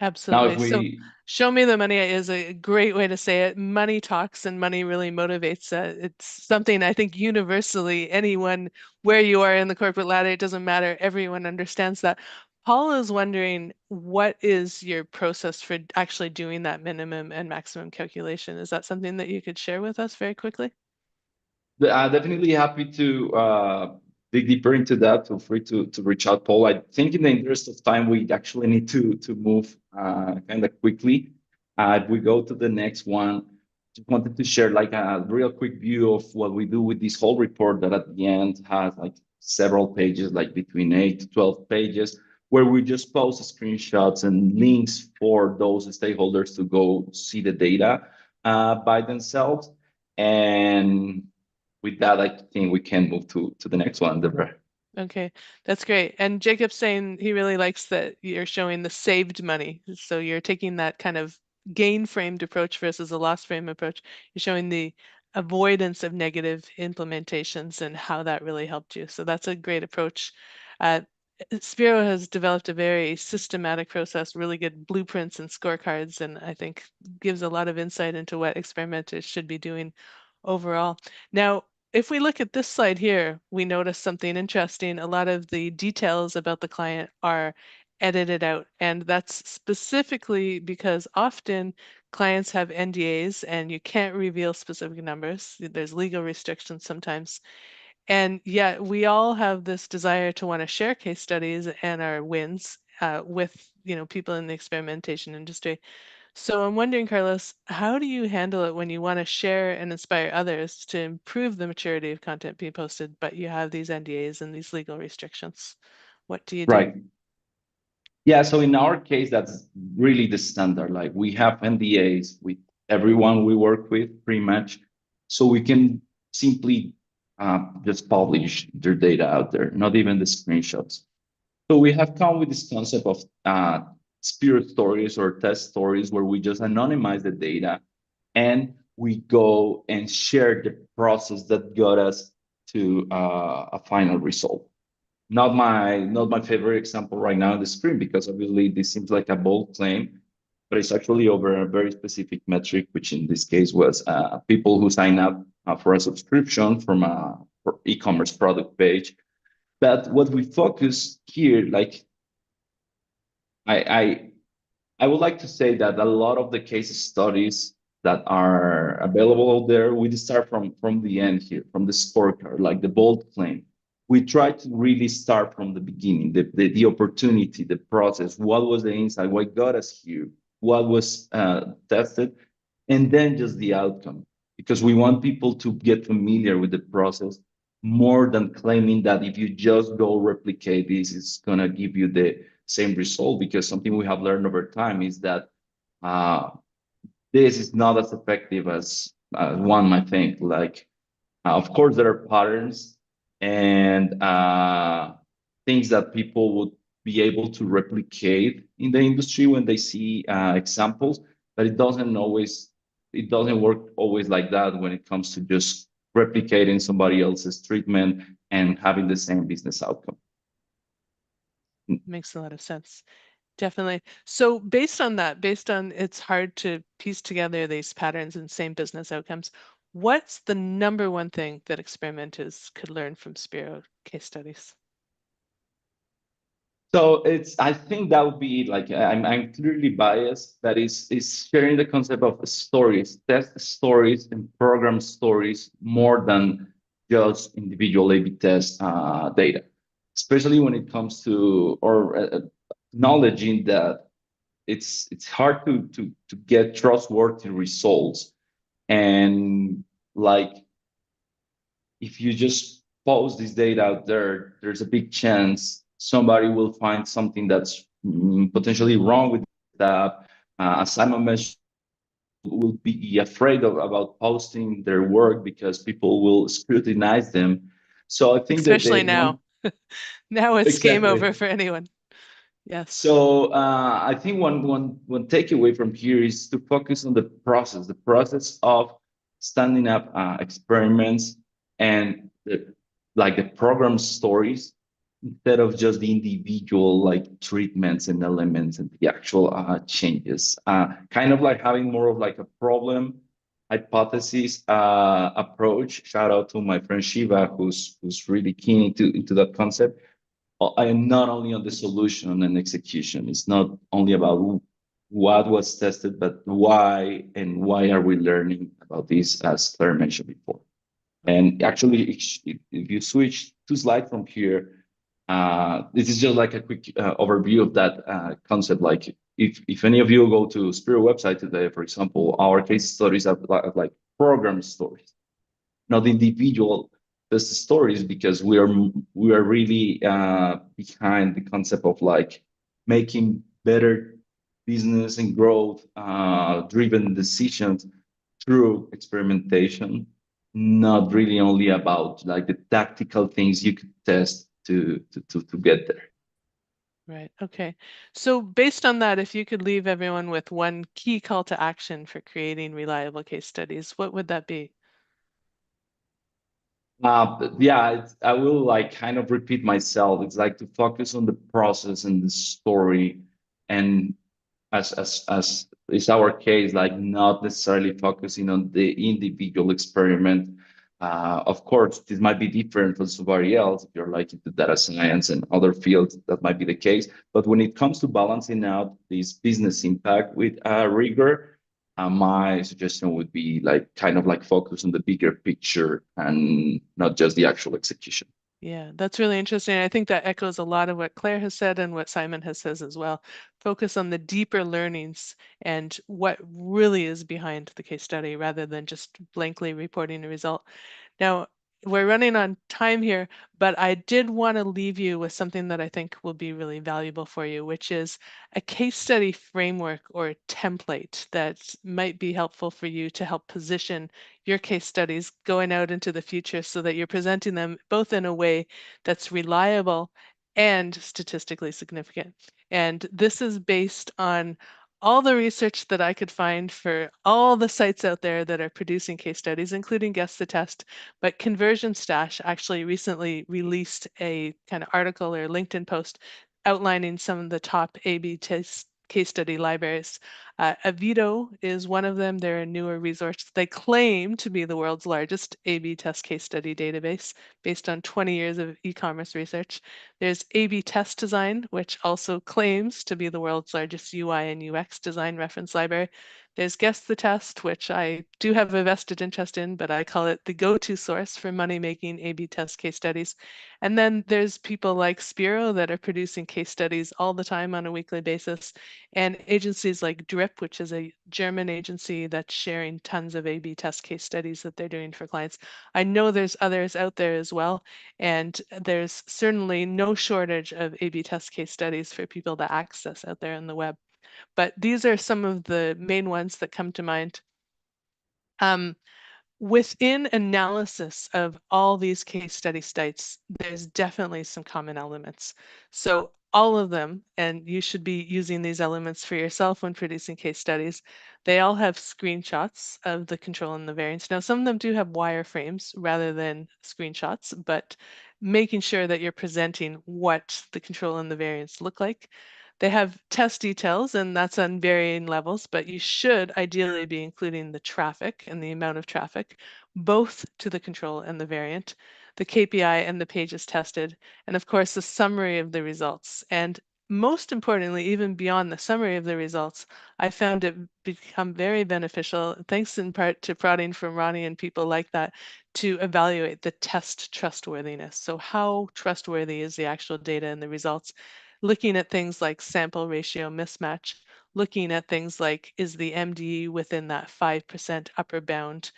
[SPEAKER 1] Absolutely.
[SPEAKER 4] Now, if
[SPEAKER 1] So
[SPEAKER 4] we
[SPEAKER 1] show me the money is a great way to say it. Money talks and money really motivates. It's something I think universally, anyone where you are in the corporate ladder, it doesn't matter. Everyone understands that. Paul is wondering, what is your process for actually doing that minimum and maximum calculation? Is that something that you could share with us very quickly?
[SPEAKER 4] definitely happy to dig deeper into that. Feel free to reach out, Paul. I think in the interest of time, we actually need to move kind of quickly. If we go to the next one, just wanted to share like a real quick view of what we do with this whole report that at the end has like several pages, like between 8 to 12 pages, where we just post screenshots and links for those stakeholders to go see the data by themselves. And with that, I think we can move to the next one, Deborah.
[SPEAKER 1] Okay, that's great. And Jacob's saying he really likes that you're showing the saved money. So you're taking that kind of gain framed approach versus a loss frame approach. You're showing the avoidance of negative implementations and how that really helped you. So that's a great approach. Speero has developed a very systematic process, really good blueprints and scorecards, and I think gives a lot of insight into what experimenters should be doing overall. Now, if we look at this slide here, we notice something interesting. A lot of the details about the client are edited out, and that's specifically because often clients have NDAs and you can't reveal specific numbers. There's legal restrictions sometimes. And yet we all have this desire to want to share case studies and our wins with people in the experimentation industry. So I'm wondering, Carlos, how do you handle it when you want to share and inspire others to improve the maturity of content being posted, but you have these NDAs and these legal restrictions? What do you do?
[SPEAKER 4] Right. Yeah, so in our case, that's really the standard. Like we have NDAs with everyone we work with pretty much. So we can simply just publish their data out there, not even the screenshots. So we have come with this concept of spirit stories or test stories where we just anonymize the data and we go and share the process that got us to a final result. Not my favorite example right now on the screen, because obviously this seems like a bold claim, but it's actually over a very specific metric, which in this case was people who sign up for a subscription from a e-commerce product page. But what we focus here, like I I would like to say that a lot of the case studies that are available out there, we start from the end here, from the scorecard, like the bold claim. We try to really start from the beginning, the opportunity, the process, what was the insight, what got us here, what was tested, and then just the outcome. Because we want people to get familiar with the process more than claiming that if you just go replicate this, it's going to give you the same result. Because something we have learned over time is that uh, this is not as effective as one might think. Like, of course, there are patterns and things that people would be able to replicate in the industry when they see examples, but it doesn't work always like that when it comes to just replicating somebody else's treatment and having the same business outcome.
[SPEAKER 1] Makes a lot of sense. Definitely. So based on that, based on it's hard to piece together these patterns and same business outcomes, what's the number one thing that experimenters could learn from Speero case studies?
[SPEAKER 4] So I think that would be like, I'm clearly biased, that is sharing the concept of stories, test stories and program stories more than just individual A/B test data, especially when it comes to or acknowledging that it's hard to get trustworthy results. And like, if you just post this data out there, there's a big chance somebody will find something that's potentially wrong with that. As Simon mentioned, will be afraid about posting their work because people will scrutinize them. So I think that
[SPEAKER 1] Especially now. Now it's game
[SPEAKER 4] exactly.
[SPEAKER 1] over for anyone. Yes.
[SPEAKER 4] So I think one takeaway from here is to focus on the process of standing up experiments and the program stories, instead of just the individual like treatments and elements and the actual changes. Kind of like having more of like a problem hypothesis approach. Shout out to my friend Shiva, who's really keen into that concept. I am not only on the solution and execution. It's not only about what was tested, but why, and why are we learning about this, as Claire mentioned before. And actually, if you switch to slide from here, this is just like a quick overview of that concept. Like, if any of you go to Speero website today, for example, our case studies are like program stories, not individual test stories, because we are really behind the concept of like making better business and growth driven decisions through experimentation, not really only about like the tactical things you could test to get there.
[SPEAKER 1] Right. Okay. So based on that, if you could leave everyone with one key call to action for creating reliable case studies, what would that be?
[SPEAKER 4] Yeah, I will like kind of repeat myself. It's like to focus on the process and the story, and as is our case, like not necessarily focusing on the individual experiment. Of course, this might be different for somebody else. If you're like into data science and other fields, that might be the case. But when it comes to balancing out this business impact with rigor, my suggestion would be like kind of like focus on the bigger picture and not just the actual execution.
[SPEAKER 1] Yeah, that's really interesting. I think that echoes a lot of what Claire has said and what Simon has said as well. Focus on the deeper learnings and what really is behind the case study rather than just blankly reporting a result. Now, we're running on time here, but I did want to leave you with something that I think will be really valuable for you, which is a case study framework or template that might be helpful for you to help position your case studies going out into the future so that you're presenting them both in a way that's reliable and statistically significant. And this is based on all the research that I could find for all the sites out there that are producing case studies, including GuessTheTest. But Conversion Stash actually recently released a kind of article or LinkedIn post outlining some of the top A/B test case study libraries. Avito is one of them. They're a newer resource. They claim to be the world's largest A/B test case study database based on 20 years of e-commerce research. There's A/B Test Design, which also claims to be the world's largest UI and UX design reference library. There's GuessTheTest, which I do have a vested interest in, but I call it the go-to source for money-making A/B test case studies. And then there's people like Speero that are producing case studies all the time on a weekly basis, and agencies like Drip, which is a German agency that's sharing tons of A/B test case studies that they're doing for clients. I know there's others out there as well, and there's certainly no shortage of A/B test case studies for people to access out there on the web. But these are some of the main ones that come to mind. Within analysis of all these case study sites, there's definitely some common elements. So all of them, and you should be using these elements for yourself when producing case studies, they all have screenshots of the control and the variance. Now, some of them do have wireframes rather than screenshots, but making sure that you're presenting what the control and the variance look like. They have test details, and that's on varying levels, but you should ideally be including the traffic and the amount of traffic, both to the control and the variant, the KPI and the pages tested, and of course, the summary of the results. And most importantly, even beyond the summary of the results, I found it become very beneficial, thanks in part to prodding from Ronnie and people like that, to evaluate the test trustworthiness. So how trustworthy is the actual data and the results? Looking at things like sample ratio mismatch, looking at things like, is the MD within that 5% upper bound?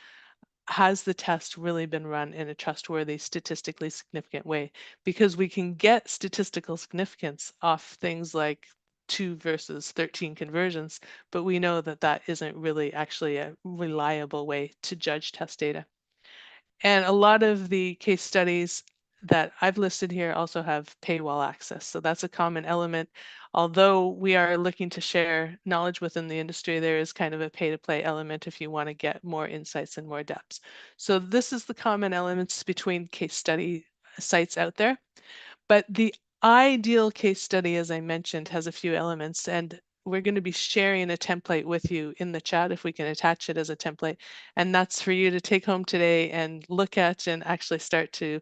[SPEAKER 1] Has the test really been run in a trustworthy, statistically significant way? Because we can get statistical significance off things like 2 versus 13 conversions, but we know that that isn't really actually a reliable way to judge test data. And a lot of the case studies that I've listed here also have paywall access. So that's a common element. Although we are looking to share knowledge within the industry, there is kind of a pay to play element if you want to get more insights and more depths. So this is the common elements between case study sites out there. But the ideal case study, as I mentioned, has a few elements, and we're going to be sharing a template with you in the chat if we can attach it as a template. And that's for you to take home today and look at and actually start to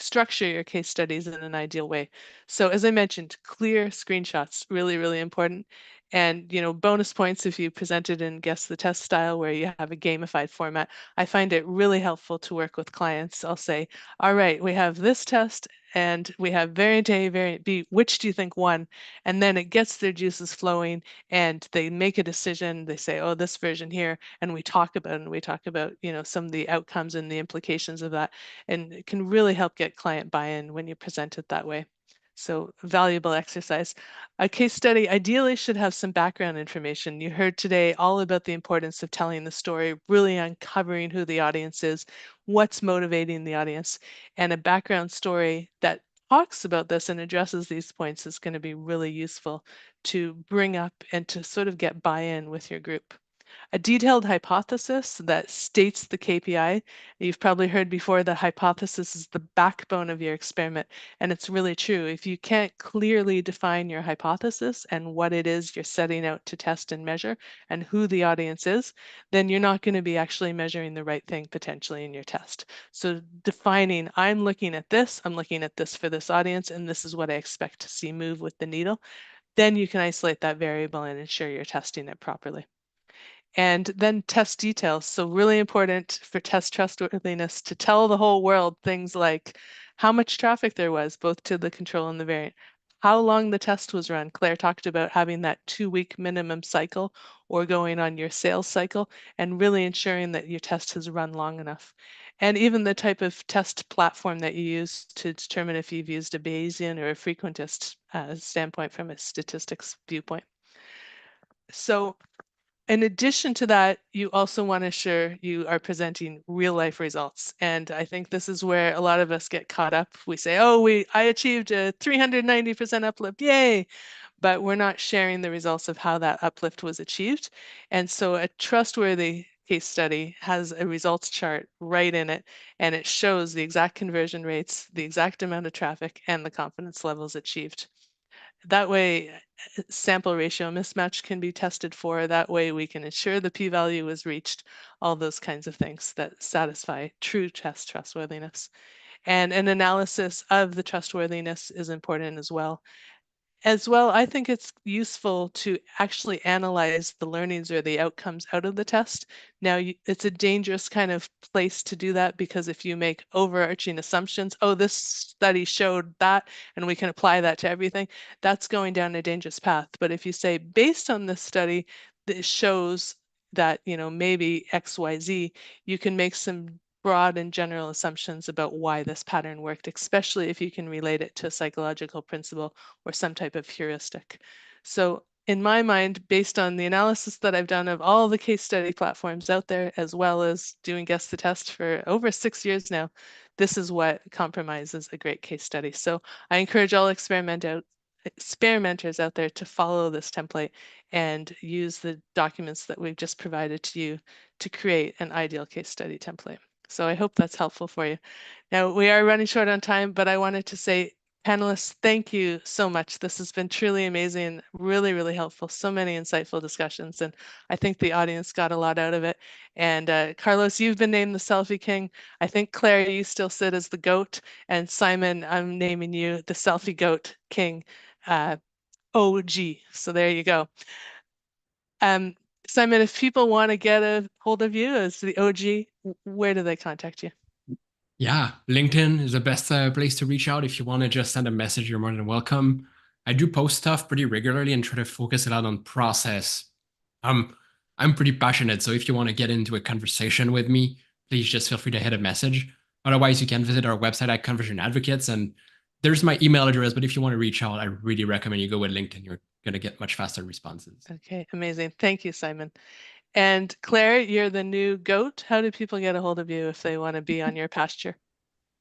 [SPEAKER 1] structure your case studies in an ideal way. So as I mentioned, clear screenshots, really, really important. And bonus points if you present it in Guess the Test style where you have a gamified format. I find it really helpful to work with clients. I'll say, all right, we have this test and we have variant A, variant B, which do you think won? And then it gets their juices flowing and they make a decision. They say, oh, this version here, and we talk about it, and we talk about, some of the outcomes and the implications of that. And it can really help get client buy-in when you present it that way. So valuable exercise. A case study ideally should have some background information. You heard today all about the importance of telling the story, really uncovering who the audience is, what's motivating the audience, and a background story that talks about this and addresses these points is going to be really useful to bring up and to sort of get buy-in with your group. A detailed hypothesis that states the KPI. You've probably heard before that hypothesis is the backbone of your experiment, and it's really true. If you can't clearly define your hypothesis and what it is you're setting out to test and measure and who the audience is, then you're not going to be actually measuring the right thing potentially in your test. So defining, I'm looking at this for this audience, and this is what I expect to see move with the needle, then you can isolate that variable and ensure you're testing it properly. And then test details. So really important for test trustworthiness to tell the whole world things like how much traffic there was, both to the control and the variant, how long the test was run. Claire talked about having that 2-week minimum cycle or going on your sales cycle and really ensuring that your test has run long enough. And even the type of test platform that you use to determine if you've used a Bayesian or a frequentist standpoint from a statistics viewpoint. So in addition to that, you also want to ensure you are presenting real life results. And I think this is where a lot of us get caught up. We say, oh, I achieved a 390% uplift, yay! But we're not sharing the results of how that uplift was achieved. And so a trustworthy case study has a results chart right in it, and it shows the exact conversion rates, the exact amount of traffic, and the confidence levels achieved. That way, sample ratio mismatch can be tested for. That way, we can ensure the p-value is reached, all those kinds of things that satisfy true test trustworthiness. And an analysis of the trustworthiness is important as well. I think it's useful to actually analyze the learnings or the outcomes out of the test. Now, it's a dangerous kind of place to do that because if you make overarching assumptions, oh, this study showed that, and we can apply that to everything, that's going down a dangerous path. But if you say, based on this study, this shows that, maybe X, Y, Z, you can make some broad and general assumptions about why this pattern worked, especially if you can relate it to a psychological principle or some type of heuristic. So in my mind, based on the analysis that I've done of all the case study platforms out there, as well as doing Guess the Test for over 6 years now, this is what compromises a great case study. So I encourage all experimenters out there to follow this template and use the documents that we've just provided to you to create an ideal case study template. So I hope that's helpful for you. Now, we are running short on time, but I wanted to say, panelists, thank you so much. This has been truly amazing, really, really helpful. So many insightful discussions, and I think the audience got a lot out of it. And Carlos, you've been named the Selfie King. I think, Claire, you still sit as the GOAT, and Simon, I'm naming you the Selfie Goat King, OG. So there you go. Simon, if people want to get a hold of you as the OG, where do they contact you?
[SPEAKER 2] Yeah, LinkedIn is the best place to reach out. If you want to just send a message, you're more than welcome. I do post stuff pretty regularly and try to focus a lot on process. I'm pretty passionate, so if you want to get into a conversation with me, please just feel free to hit a message. Otherwise, you can visit our website at Conversion Advocates, and there's my email address. But if you want to reach out, I really recommend you go with LinkedIn. You're going to get much faster responses.
[SPEAKER 1] Okay, amazing. Thank you, Simon. And Claire, you're the new GOAT. How do people get a hold of you if they want to be on your pasture?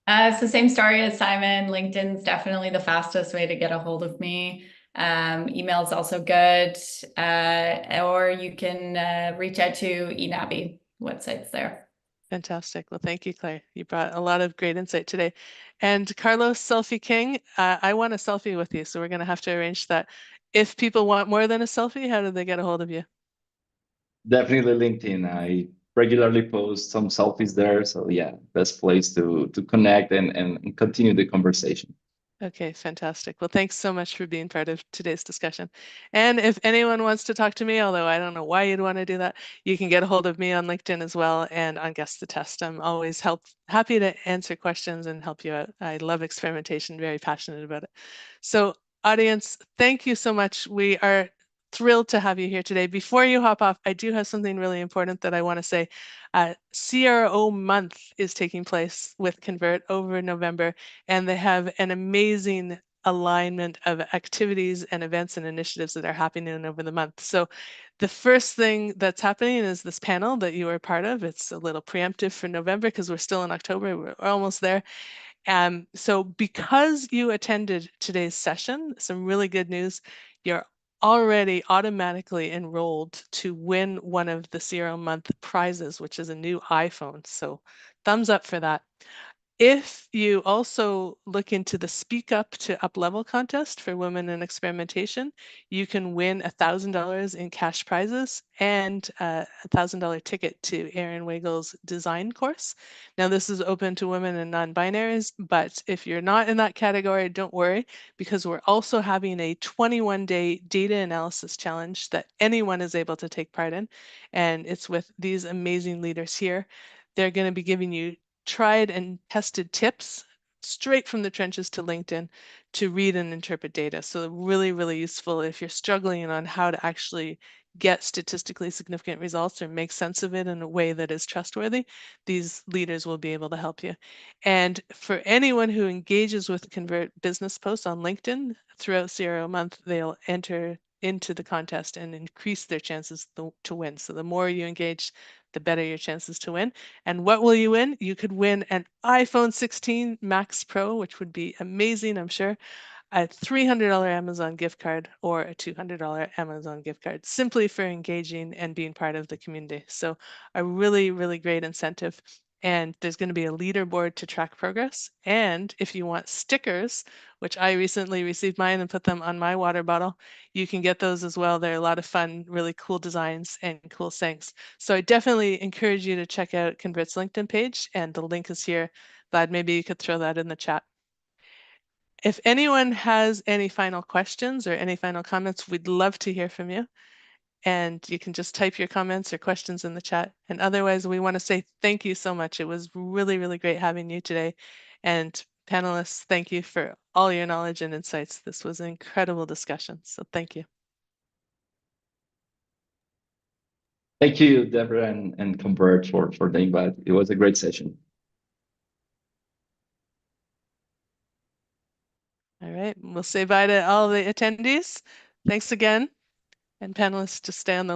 [SPEAKER 3] So same story as Simon. LinkedIn's definitely the fastest way to get a hold of me. Email is also good. Or you can reach out to eNavi websites there.
[SPEAKER 1] Fantastic. Well, thank you, Claire. You brought a lot of great insight today. And Carlos, Selfie King, I want a selfie with you, so we're going to have to arrange that. If people want more than a selfie, how do they get a hold of you?
[SPEAKER 4] Definitely LinkedIn. I regularly post some selfies there. So yeah, best place to connect and continue the conversation.
[SPEAKER 1] Okay, fantastic. Well, thanks so much for being part of today's discussion. And if anyone wants to talk to me, although I don't know why you'd want to do that, you can get a hold of me on LinkedIn as well and on Guess the Test. I'm always happy to answer questions and help you out. I love experimentation, very passionate about it. So audience, thank you so much. We are thrilled to have you here today. Before you hop off, I do have something really important that I want to say. CRO month is taking place with Convert over November, and they have an amazing alignment of activities and events and initiatives that are happening over the month. So the first thing that's happening is this panel that you are part of. It's a little preemptive for November because we're still in October. We're almost there. So because you attended today's session, some really good news, you're already automatically enrolled to win one of the CRO month prizes, which is a new iPhone. So thumbs up for that. If you also look into the Speak Up to Up Level contest for women in experimentation, you can win $1,000 in cash prizes and a $1,000 ticket to Aaron Weigel's design course. Now, this is open to women and non-binaries, but if you're not in that category, don't worry, because we're also having a 21-day data analysis challenge that anyone is able to take part in. And it's with these amazing leaders here. They're going to be giving you tried and tested tips straight from the trenches to LinkedIn to read and interpret data. So really, really useful if you're struggling on how to actually get statistically significant results or make sense of it in a way that is trustworthy. These leaders will be able to help you. And for anyone who engages with Convert business posts on LinkedIn throughout CRO month, they'll enter into the contest and increase their chances to win. So the more you engage, the better your chances to win. And what will you win? You could win an iPhone 16 Max Pro, which would be amazing, I'm sure, a $300 Amazon gift card or a $200 Amazon gift card, simply for engaging and being part of the community. So a really, really great incentive. And there's going to be a leaderboard to track progress. And if you want stickers, which I recently received mine and put them on my water bottle, you can get those as well. They're a lot of fun, really cool designs and cool sayings. So I definitely encourage you to check out Convert's LinkedIn page, and the link is here. Glad maybe you could throw that in the chat. If anyone has any final questions or any final comments, we'd love to hear from you. And you can just type your comments or questions in the chat. And otherwise, we want to say thank you so much. It was really, really great having you today. And panelists, thank you for all your knowledge and insights. This was an incredible discussion. So thank you.
[SPEAKER 4] Thank you, Deborah and Convert for the invite. It was a great session.
[SPEAKER 1] All right, we'll say bye to all the attendees. Thanks again. And panelists, just stay on the line.